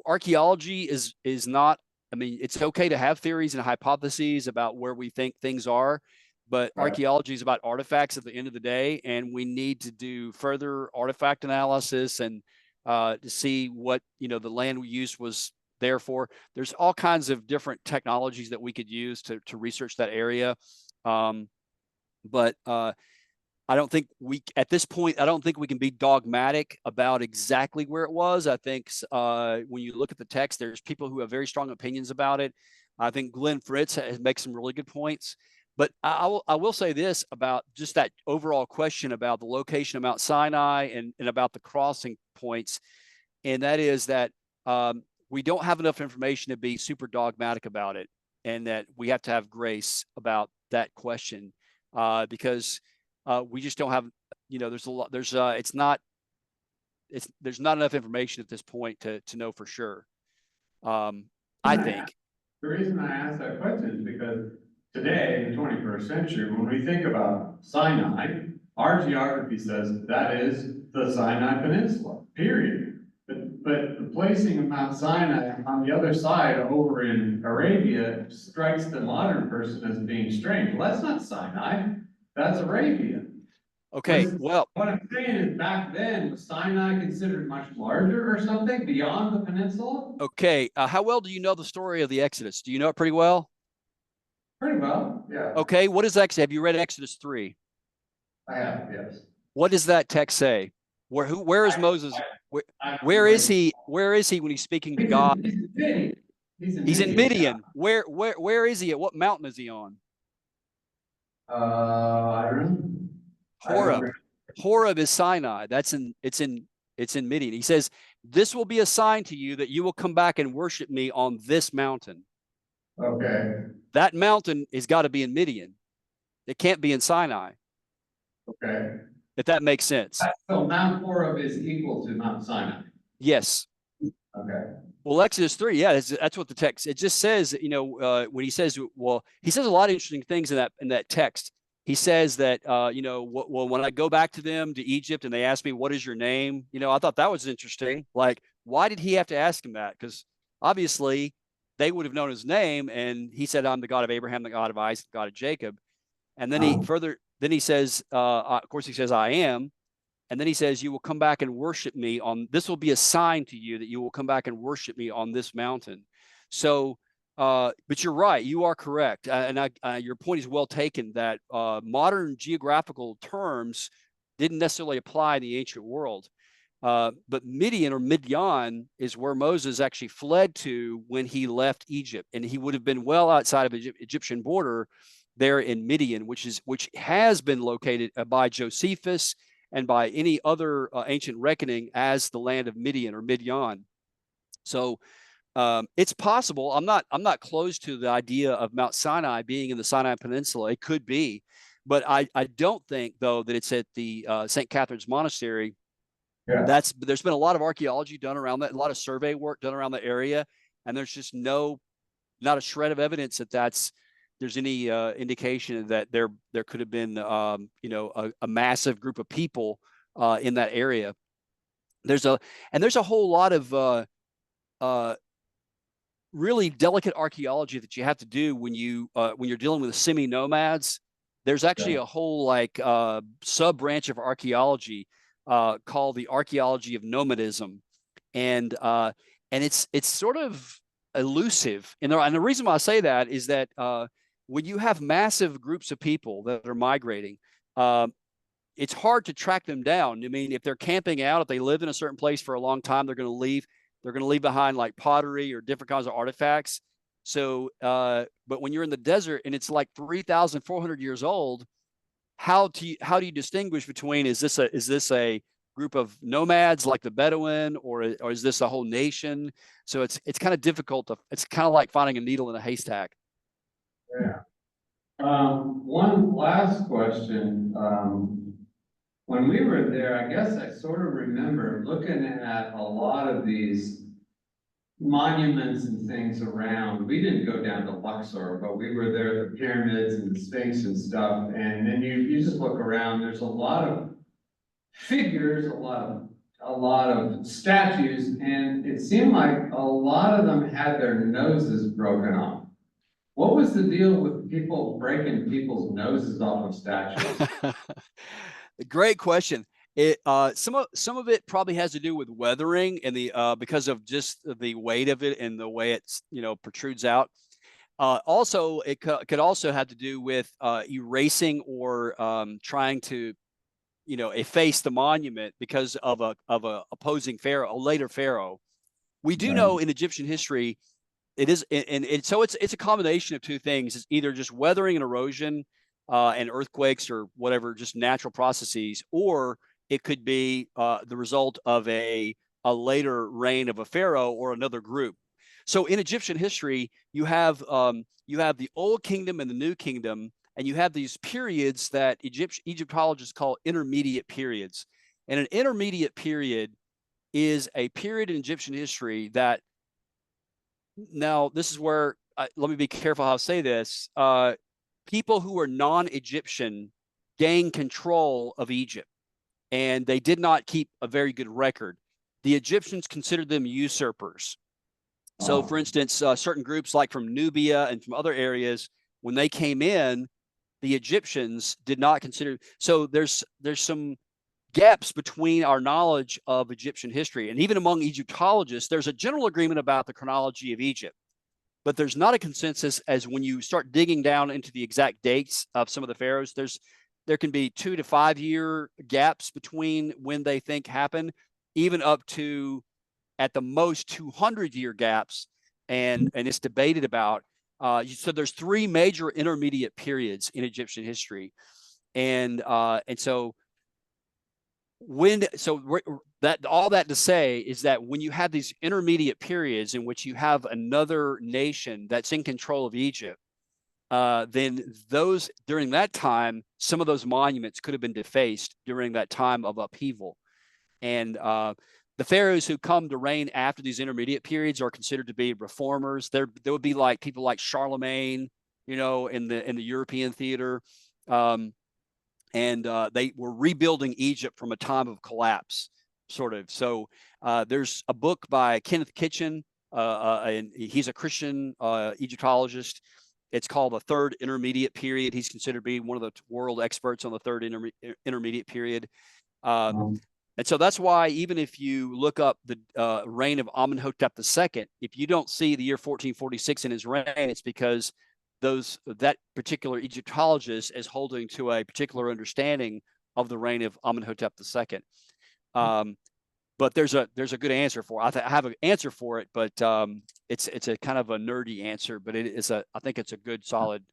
Archaeology is not, I mean, it's okay to have theories and hypotheses about where we think things are, but archaeology is about artifacts at the end of the day, and we need to do further artifact analysis and to see what, the land use was there for. There's all kinds of different technologies that we could use to research that area. But I don't think at this point, I don't think we can be dogmatic about exactly where it was. I think when you look at the text, there's people who have very strong opinions about it. I think Glenn Fritz makes some really good points. But I will say this about just that overall question about the location of Mount Sinai and about the crossing points. And that is that we don't have enough information to be super dogmatic about it, and that we have to have grace about that question because we just don't have, there's a lot, there's not enough information at this point to know for sure. I think. The reason I asked that question is because today, in the 21st century, when we think about Sinai, our geography says that is the Sinai Peninsula, period. But the placing of Mount Sinai on the other side over in Arabia strikes the modern person as being strange. Well, that's not Sinai, that's Arabia. Okay, well, what I'm saying is back then, was Sinai considered much larger or something beyond the peninsula? Okay, how well do you know the story of the Exodus? Do you know it pretty well? Pretty well, yeah. Okay, what is Exodus? Have you read Exodus 3? I have, yes. What does that text say? Where is Moses? Where is he? Where is he when he's speaking to God? He's in Midian. Where is he? At what mountain is he on? I don't know. Horeb. Horeb is Sinai. It's in Midian. He says, "This will be a sign to you that you will come back and worship me on this mountain." Okay. That mountain has got to be in Midian. It can't be in Sinai. Okay. If that makes sense. So Mount Horeb is equal to Mount Sinai. Yes. Okay. Well, Exodus 3, yeah, that's what the text. It just says, when he says, he says a lot of interesting things in that text. He says that, when I go back to them to Egypt and they ask me, "What is your name?" I thought that was interesting. Like, why did he have to ask him that? Because obviously they would have known his name. And he said, "I'm the God of Abraham, the God of Isaac, the God of Jacob." And then he says, of course, he says, "I am." And then he says, "You will come back and worship me this will be a sign to you that you will come back and worship me on this mountain." So, but you're right. You are correct. And your point is well taken that modern geographical terms didn't necessarily apply in the ancient world. But Midian or Midian is where Moses actually fled to when he left Egypt. And he would have been well outside of Egyptian border there in Midian, which has been located by Josephus and by any other ancient reckoning as the land of Midian or Midian. So it's possible. I'm not close to the idea of Mount Sinai being in the Sinai Peninsula. It could be, but I don't think though that it's at the St. Catherine's Monastery Yeah. There's been a lot of archaeology done around that, a lot of survey work done around the area, and there's just not a shred of evidence that there's any indication that there could have been a massive group of people in that area. There's a whole lot of really delicate archaeology that you have to do when you're dealing with semi-nomads. There's actually a whole sub branch of archaeology called the archaeology of nomadism, and it's sort of elusive. And the reason why I say that is that when you have massive groups of people that are migrating, it's hard to track them down. I mean, if they're camping out, if they live in a certain place for a long time, they're going to leave. They're going to leave behind like pottery or different kinds of artifacts. So, but when you're in the desert and it's like 3,400 years old, how do you distinguish between is this a group of nomads like the Bedouin, or is this a whole nation? So it's kind of difficult it's kind of like finding a needle in a haystack. Yeah. One last question. When we were there, I guess I sort of remember looking at a lot of these monuments and things around. We didn't go down to Luxor, but we were there at the pyramids and the Sphinx and stuff. And then you just look around, there's a lot of figures, a lot of statues, and it seemed like a lot of them had their noses broken off. What was the deal with people breaking people's noses off of statues? Great question. Some of it probably has to do with weathering and because of just the weight of it and the way it's protrudes out. Also, it could also have to do with erasing or trying to efface the monument because of a opposing pharaoh, a later pharaoh. We do know in Egyptian history it is, and so it's a combination of two things. It's either just weathering and erosion and earthquakes or whatever, just natural processes, or it could be the result of a later reign of a pharaoh or another group. So in Egyptian history, you have the Old Kingdom and the New Kingdom, and you have these periods that Egyptologists call intermediate periods. And an intermediate period is a period in Egyptian history that, now this is where, let me be careful how I say this, people who are non-Egyptian gained control of Egypt, and they did not keep a very good record. The Egyptians considered them usurpers. So, for instance, certain groups like from Nubia and from other areas, when they came in, the Egyptians did not consider. So there's some gaps between our knowledge of Egyptian history. And even among Egyptologists, there's a general agreement about the chronology of Egypt, but there's not a consensus as when you start digging down into the exact dates of some of the pharaohs. There can be 2 to 5 year gaps between when they think happened, even up to at the most 200-year gaps, and it's debated about. So there's 3 major intermediate periods in Egyptian history, and so all that to say is that when you have these intermediate periods in which you have another nation that's in control of Egypt, then during that time, some of those monuments could have been defaced during that time of upheaval. And the pharaohs who come to reign after these intermediate periods are considered to be reformers. There would be like people like Charlemagne, in the European theater. And they were rebuilding Egypt from a time of collapse, sort of. So there's a book by Kenneth Kitchen, and he's a Christian Egyptologist. It's called the Third Intermediate Period. He's considered to be one of the world experts on the Third Intermediate Period. And so that's why even if you look up the reign of Amenhotep II, if you don't see the year 1446 in his reign, it's because that particular Egyptologist is holding to a particular understanding of the reign of Amenhotep II. But there's a good answer for it. I have an answer for it, but it's a kind of a nerdy answer. But I think it's a good solid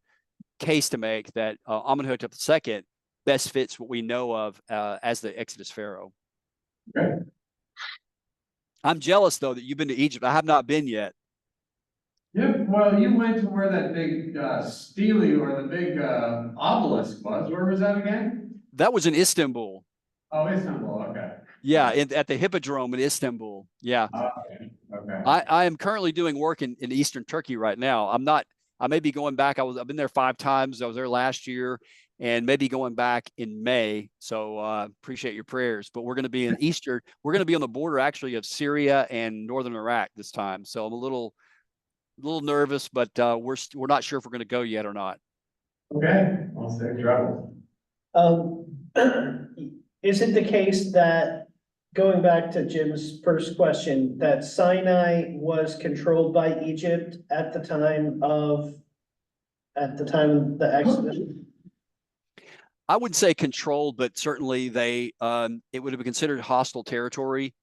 case to make that Amenhotep II best fits what we know of as the Exodus pharaoh. Okay. I'm jealous though that you've been to Egypt. I have not been yet. Yeah, well, you went to where that big stele or the big obelisk was. Where was that again? That was in Istanbul. Oh, Istanbul, okay. Yeah, at the Hippodrome in Istanbul. Yeah. Okay, okay. I am currently doing work in Eastern Turkey right now. I may be going back. I've been there 5 times. I was there last year and maybe going back in May. So appreciate your prayers. But we're going to be we're going to be on the border actually of Syria and northern Iraq this time. So I'm a little nervous, but we're not sure if we're going to go yet or not. Okay, well, safe travels. Is it the case that, going back to Jim's first question, that Sinai was controlled by Egypt at the time of the Exodus? I wouldn't say controlled, but certainly it would have been considered hostile territory.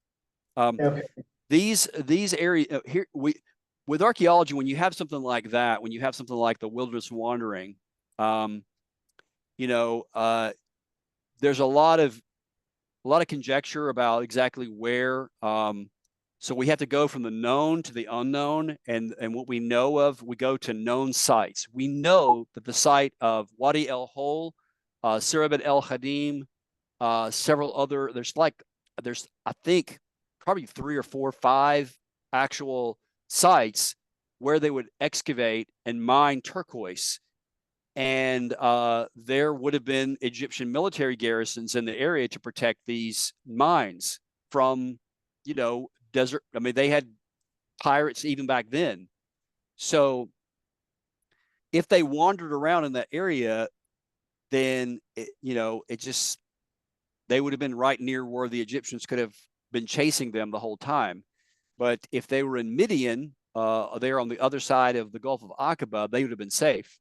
Okay. These areas here, with archaeology, when you have something like that, when you have something like the wilderness wandering, there's a lot of conjecture about exactly where. So we have to go from the known to the unknown, and what we know of, we go to known sites. We know that the site of Wadi El Hol, Sirabet El Hadim, several other. There's I think probably 3 or 4, 5 actual sites where they would excavate and mine turquoise. And there would have been Egyptian military garrisons in the area to protect these mines from, desert. I mean, they had pirates even back then. So if they wandered around in that area, then, they would have been right near where the Egyptians could have been chasing them the whole time. But if they were in Midian, there on the other side of the Gulf of Aqaba, they would have been safe.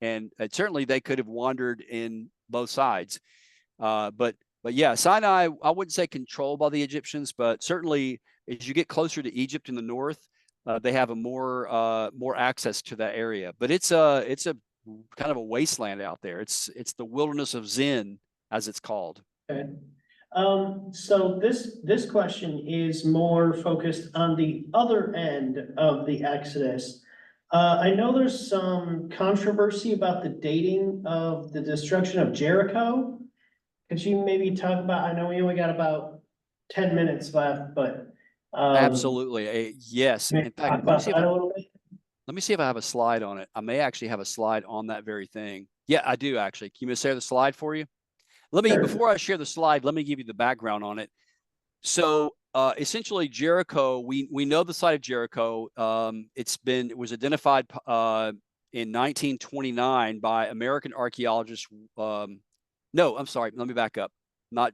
And certainly they could have wandered in both sides. But yeah, Sinai, I wouldn't say controlled by the Egyptians, but certainly as you get closer to Egypt in the north, they have a more access to that area. But it's a kind of a wasteland out there. It's the wilderness of Zin, as it's called. Okay. So this question is more focused on the other end of the Exodus. I know there's some controversy about the dating of the destruction of Jericho. Could you maybe talk about, I know we only got about 10 minutes left, but. Absolutely. Yes. In fact, let me see if I have a slide on it. I may actually have a slide on that very thing. Yeah, I do actually. Can you share the slide for you? Before I share the slide, let me give you the background on it. So essentially Jericho, we know the site of Jericho. It was identified in 1929 by American archaeologists. No, I'm sorry. Let me back up. I'm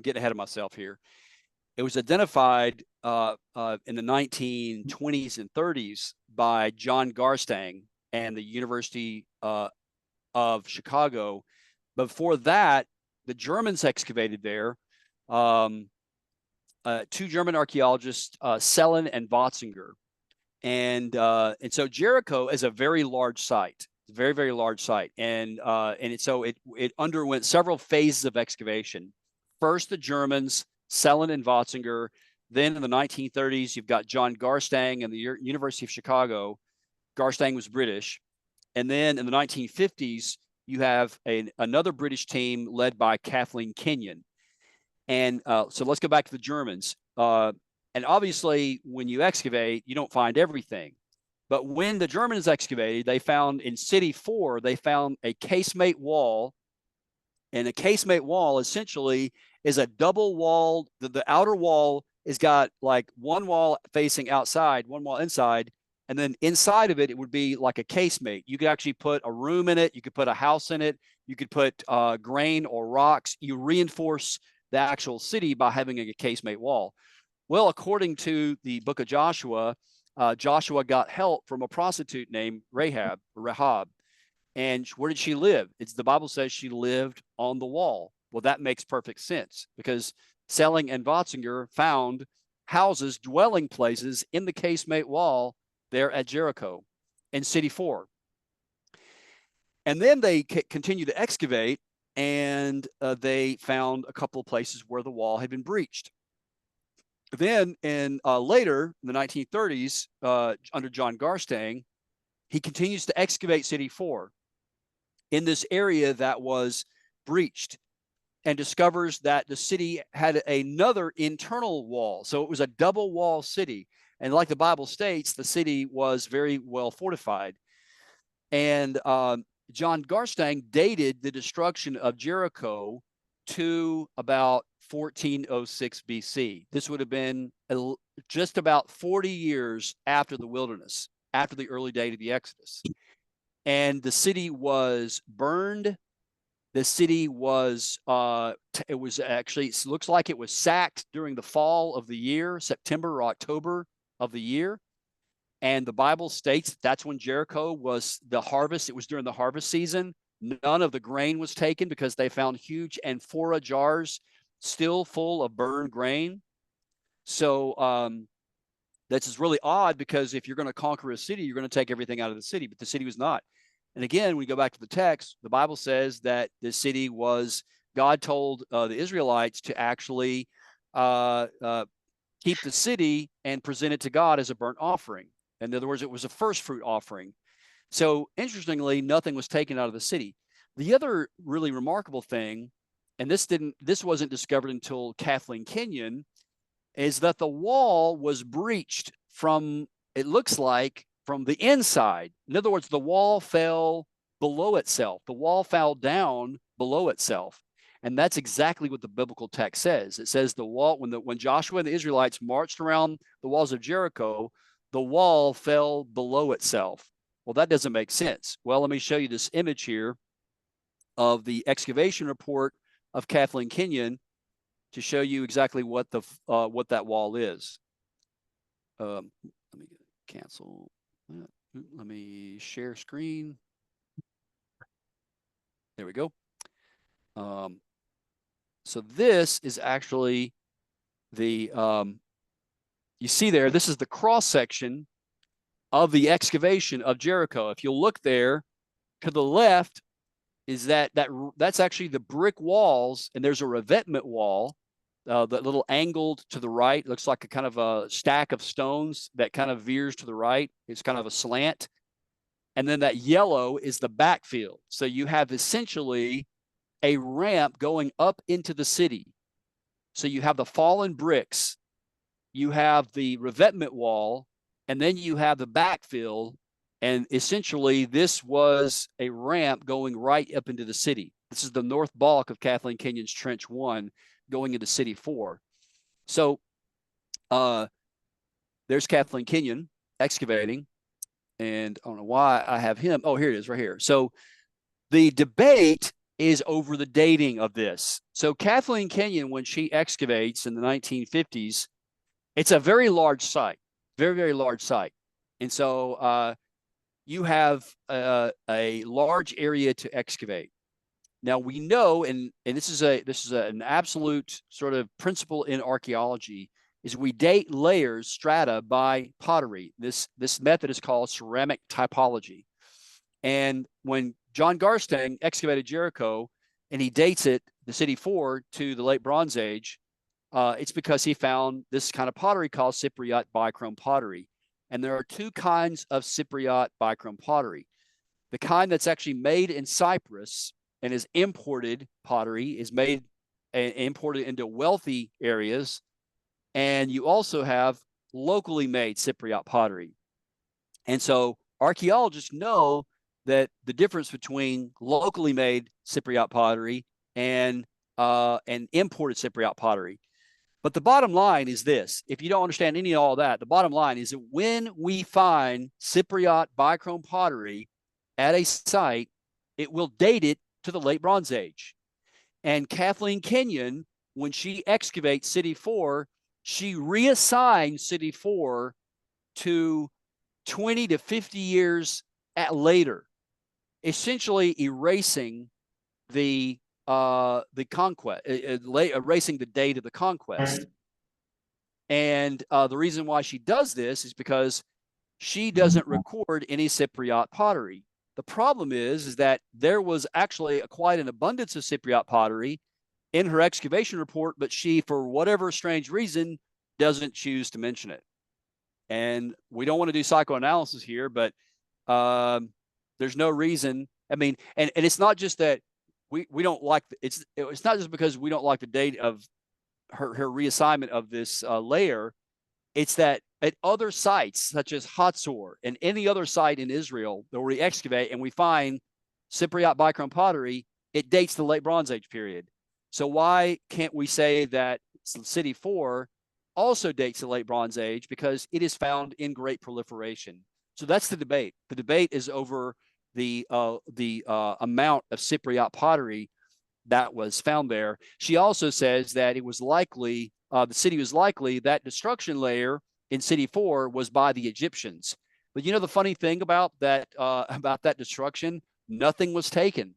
getting ahead of myself here. It was identified in the 1920s and 30s by John Garstang and the University of Chicago. Before that, the Germans excavated there. 2 German archaeologists, Sellen and Watzinger. And so Jericho is a very large site, very, very large site. And it underwent several phases of excavation. First, the Germans, Sellen and Watzinger. Then in the 1930s, you've got John Garstang and the University of Chicago. Garstang was British. And then in the 1950s, you have another British team led by Kathleen Kenyon. And so let's go back to the Germans. And obviously, when you excavate, you don't find everything. But when the Germans excavated, they found in City 4, they found a casemate wall. And a casemate wall essentially is a double wall. The outer wall has got like one wall facing outside, one wall inside. And then inside of it, it would be like a casemate. You could actually put a room in it. You could put a house in it. You could put grain or rocks. You reinforce the actual city by having a casemate wall. Well, according to the book of Joshua, Joshua got help from a prostitute named Rahab. And where did she live? The Bible says she lived on the wall. Well, that makes perfect sense because Selling and Watzinger found houses, dwelling places in the casemate wall there at Jericho in City 4. And then they continued to excavate, and they found a couple of places where the wall had been breached. Then later, in the 1930s, under John Garstang, he continues to excavate City 4 in this area that was breached. and discovers that the city had another internal wall. So it was a double wall city. And like the Bible states, the city was very well fortified. And John Garstang dated the destruction of Jericho to about 1406 BC. This would have been just about 40 years after the wilderness, after the early date of the Exodus. And the city was burned. The city was, it was actually, it looks like it was sacked during the fall of the year, September or October of the year. And the Bible states that's when Jericho was the harvest. It was during the harvest season. None of the grain was taken because they found huge amphora jars still full of burned grain. So that's just really odd, because if you're going to conquer a city, you're going to take everything out of the city, but the city was not. And again, we go back to the text, the Bible says that the city was, God told the Israelites to actually keep the city and present it to God as a burnt offering. In other words, it was a first fruit offering. So interestingly, nothing was taken out of the city. The other really remarkable thing, and this wasn't discovered until Kathleen Kenyon, is that the wall was breached from, it looks like, from the inside. In other words, the wall fell below itself. The wall fell down below itself. And that's exactly what the biblical text says. It says the wall, when Joshua and the Israelites marched around the walls of Jericho, the wall fell below itself. Well, that doesn't make sense. Well, let me show you this image here of the excavation report of Kathleen Kenyon to show you exactly what that wall is. Let me cancel. Let me share screen. There we go. So this is actually the, you see there, this is the cross section of the excavation of Jericho. If you'll look there to the left, is that's actually the brick walls, and there's a revetment wall, that little angled to the right, looks like a kind of a stack of stones that kind of veers to the right. It's kind of a slant. And then that yellow is the backfill. So you have essentially a ramp going up into the city. So you have the fallen bricks, you have the revetment wall, and then you have the backfill. And essentially, this was a ramp going right up into the city. This is the north bulk of Kathleen Kenyon's Trench 1 going into City 4. So there's Kathleen Kenyon excavating. And I don't know why I have him. Oh, here it is right here. So the debate is over the dating of this. So Kathleen Kenyon, when she excavates in the 1950s, it's a very large site, very, very large site. And so you have a large area to excavate. Now we know, and this is an absolute sort of principle in archaeology, is we date layers, strata, by pottery. This method is called ceramic typology. And when John Garstang excavated Jericho, and he dates it, the City 4, to the late Bronze Age, it's because he found this kind of pottery called Cypriot bichrome pottery. And there are two kinds of Cypriot bichrome pottery. The kind that's actually made in Cyprus and is imported pottery, is made and imported into wealthy areas. And you also have locally made Cypriot pottery. And so archaeologists know that the difference between locally made Cypriot pottery and imported Cypriot pottery. But the bottom line is this: if you don't understand any of all that, the bottom line is that when we find Cypriot bichrome pottery at a site, it will date it to the late Bronze Age. And Kathleen Kenyon, when she excavates City 4, she reassigns City 4 to 20 to 50 years later, essentially erasing the conquest, erasing the date of the conquest. And the reason why she does this is because she doesn't record any Cypriot pottery. The problem is that there was actually quite an abundance of Cypriot pottery in her excavation report, but she, for whatever strange reason, doesn't choose to mention it. And we don't want to do psychoanalysis here, but there's no reason. I mean, and it's not just that we don't like it's not just because we don't like the date of her reassignment of this layer. It's that at other sites such as Hatzor and any other site in Israel that we excavate and we find Cypriot bichrome pottery, it dates the late Bronze Age period. So why can't we say that City 4 also dates the late Bronze Age, because it is found in great proliferation? So that's the debate. The debate is over the amount of Cypriot pottery that was found there. She also says that it was likely, the city was likely, that destruction layer in City 4 was by the Egyptians. But you know the funny thing about that destruction? Nothing was taken.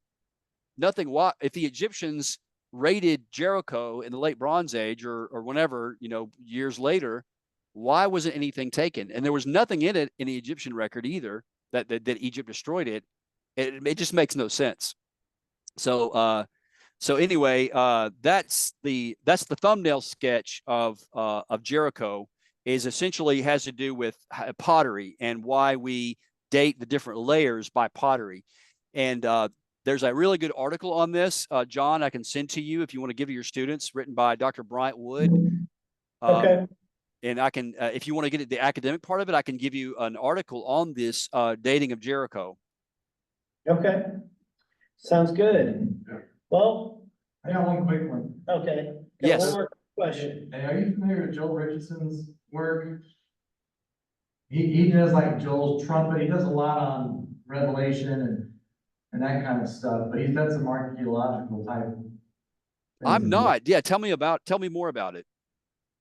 Nothing. Why? If the Egyptians raided Jericho in the late Bronze Age or whenever, years later, why wasn't anything taken? And there was nothing in it in the Egyptian record either that Egypt destroyed it. It just makes no sense. So anyway, that's the thumbnail sketch of Jericho. Is essentially has to do with pottery and why we date the different layers by pottery. And there's a really good article on this, John, I can send to you if you want to give to your students, written by Dr. Bryant Wood. Okay. And I can, if you want to get at the academic part of it, I can give you an article on this dating of Jericho. Okay. Sounds good. Yeah. Well, I got one quick one. okay. Got Yes. one more question. Hey, are you familiar with Joel Richardson's work? He does like Joel's trumpet. He does a lot on Revelation and that kind of stuff, but he's done some archaeological type things. I'm not. Yeah, tell me more about it.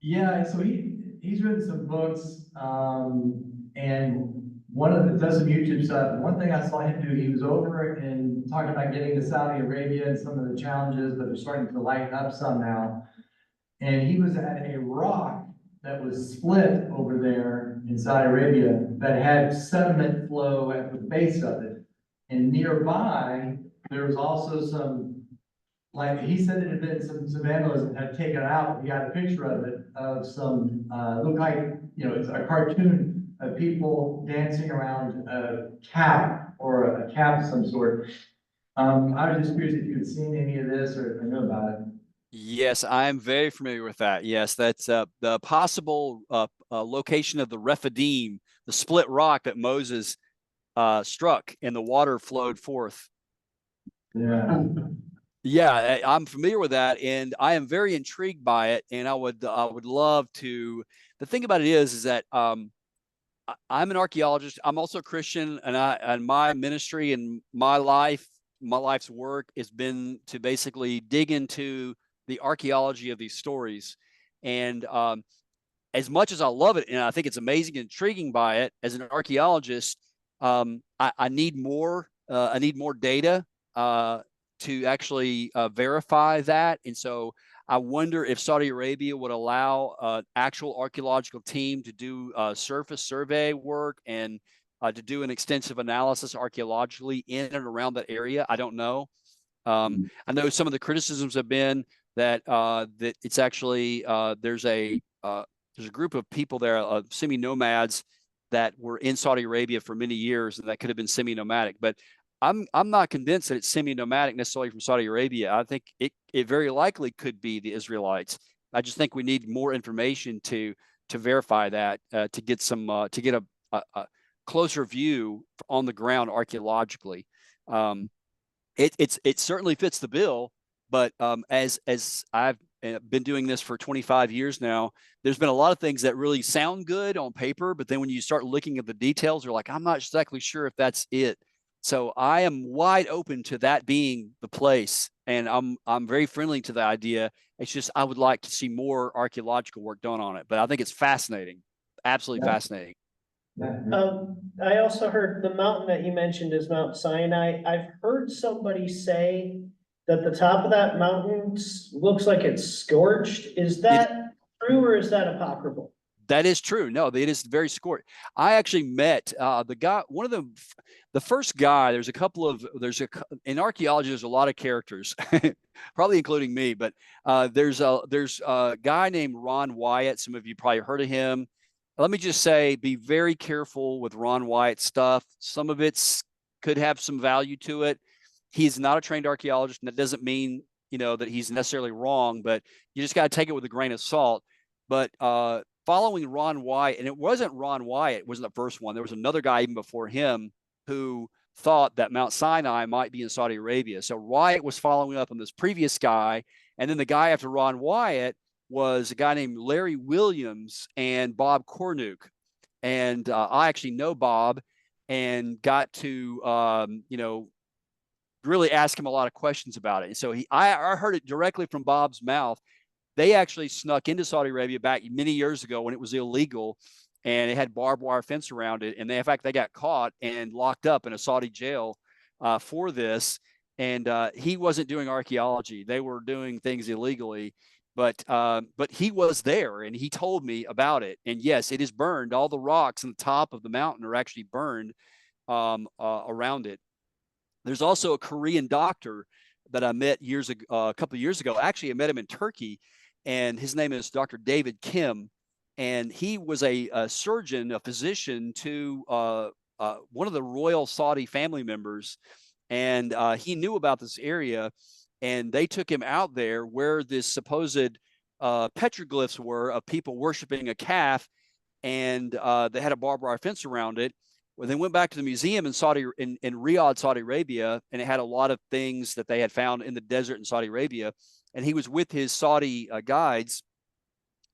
Yeah, so he's written some books, and one of the does some YouTube stuff. One thing I saw him do, he was over and talking about getting to Saudi Arabia and some of the challenges, but they're starting to lighten up some now. And he was at a rock that was split over there in Saudi Arabia that had sediment flow at the base of it. And nearby, there was also some, like he said it had been some vandalism had taken it out. He got a picture of it, of some, look like, it's a cartoon of people dancing around a cap or a cap of some sort. I was just curious if you had seen any of this or know about it. Yes, I'm very familiar with that. Yes, that's the possible location of the Rephidim, the split rock that Moses struck and the water flowed forth. Yeah. Yeah, I'm familiar with that, and I am very intrigued by it. And I would love to. The thing about it is that I'm an archaeologist. I'm also a Christian, and my ministry and my life's work has been to basically dig into the archaeology of these stories. And as much as I love it, and I think it's amazing and intriguing by it, as an archaeologist, I need more. I need more data to actually verify that. And so I wonder if Saudi Arabia would allow an actual archaeological team to do surface survey work and to do an extensive analysis archaeologically in and around that area. I don't know. I know some of the criticisms have been that it's actually there's a group of people there, semi-nomads that were in Saudi Arabia for many years, and that could have been semi-nomadic. But I'm not convinced that it's semi-nomadic necessarily from Saudi Arabia. I think it very likely could be the Israelites. I just think we need more information to verify that, to get a closer view on the ground archaeologically. It certainly fits the bill, but as I've been doing this for 25 years now, there's been a lot of things that really sound good on paper, but then when you start looking at the details, you're like, I'm not exactly sure if that's it. So I am wide open to that being the place, and I'm very friendly to the idea. It's just I would like to see more archaeological work done on it, but I think it's fascinating, absolutely fascinating. I also heard the mountain that you mentioned is Mount Sinai. I've heard somebody say that the top of that mountain looks like it's scorched. Is that true or is that apocryphal? That is true. No, it is very scorched. I actually met the guy, one of the first guy. In archaeology, there's a lot of characters, probably including me, but there's a guy named Ron Wyatt. Some of you probably heard of him. Let me just say, be very careful with Ron Wyatt stuff. Some of it could have some value to it. He's not a trained archaeologist, and that doesn't mean, you know, that he's necessarily wrong, but you just got to take it with a grain of salt. But following Ron Wyatt, and it wasn't Ron Wyatt wasn't the first one. There was another guy even before him who thought that Mount Sinai might be in Saudi Arabia. So Wyatt was following up on this previous guy, and then the guy after Ron Wyatt was a guy named Larry Williams and Bob Cornuke. And I actually know Bob and got to, you know, really ask him a lot of questions about it. And so I heard it directly from Bob's mouth. They actually snuck into Saudi Arabia back many years ago when it was illegal, and it had barbed wire fence around it. And they, in fact, they got caught and locked up in a Saudi jail for this. And he wasn't doing archaeology; they were doing things illegally. But he was there, and he told me about it. And yes, it is burned. All the rocks on the top of the mountain are actually burned around it. There's also a Korean doctor that I met a couple of years ago. Actually, I met him in Turkey, and his name is Dr. David Kim, and he was a surgeon, a physician to one of the royal Saudi family members, and he knew about this area, and they took him out there where this supposed petroglyphs were of people worshiping a calf, and they had a barbed wire fence around it. Well, they went back to the museum in Riyadh, Saudi Arabia, and it had a lot of things that they had found in the desert in Saudi Arabia. And he was with his Saudi guides,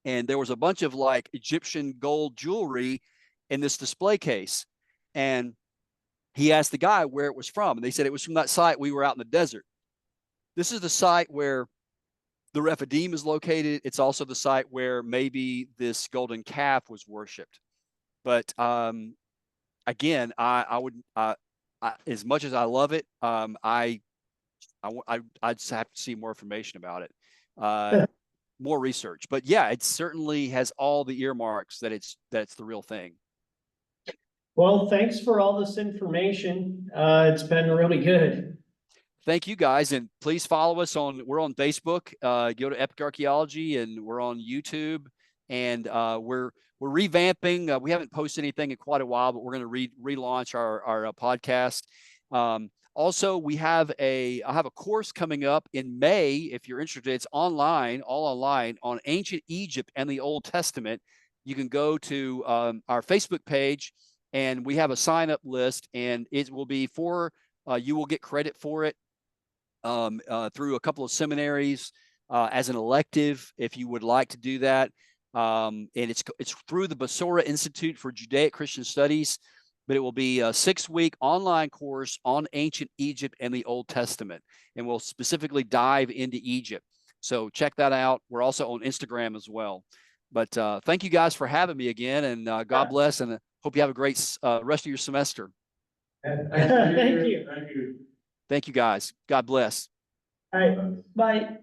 and there was a bunch of like Egyptian gold jewelry in this display case. And he asked the guy where it was from, and they said it was from that site we were out in the desert. This is the site where the Rephidim is located. It's also the site where maybe this golden calf was worshipped. But again, I would, as much as I love it, I just have to see more information about it, more research. But yeah, it certainly has all the earmarks that it's the real thing. Well, thanks for all this information. It's been really good. Thank you guys, and please follow us we're on Facebook. Go to Epic Archaeology, and we're on YouTube, and we're revamping. We haven't posted anything in quite a while, but we're going to relaunch our podcast. Also, I have a course coming up in May. If you're interested, it's all online on ancient Egypt and the Old Testament. You can go to our Facebook page, and we have a sign-up list, and it will be you will get credit for it through a couple of seminaries as an elective if you would like to do that. And it's through the Basora Institute for Judaic Christian Studies, but it will be a 6-week online course on ancient Egypt and the Old Testament, and we'll specifically dive into Egypt. So check that out. We're also on Instagram as well. But thank you guys for having me again, and God bless, and hope you have a great rest of your semester. Thank you. Thank you. Thank you guys. God bless. All right, bye.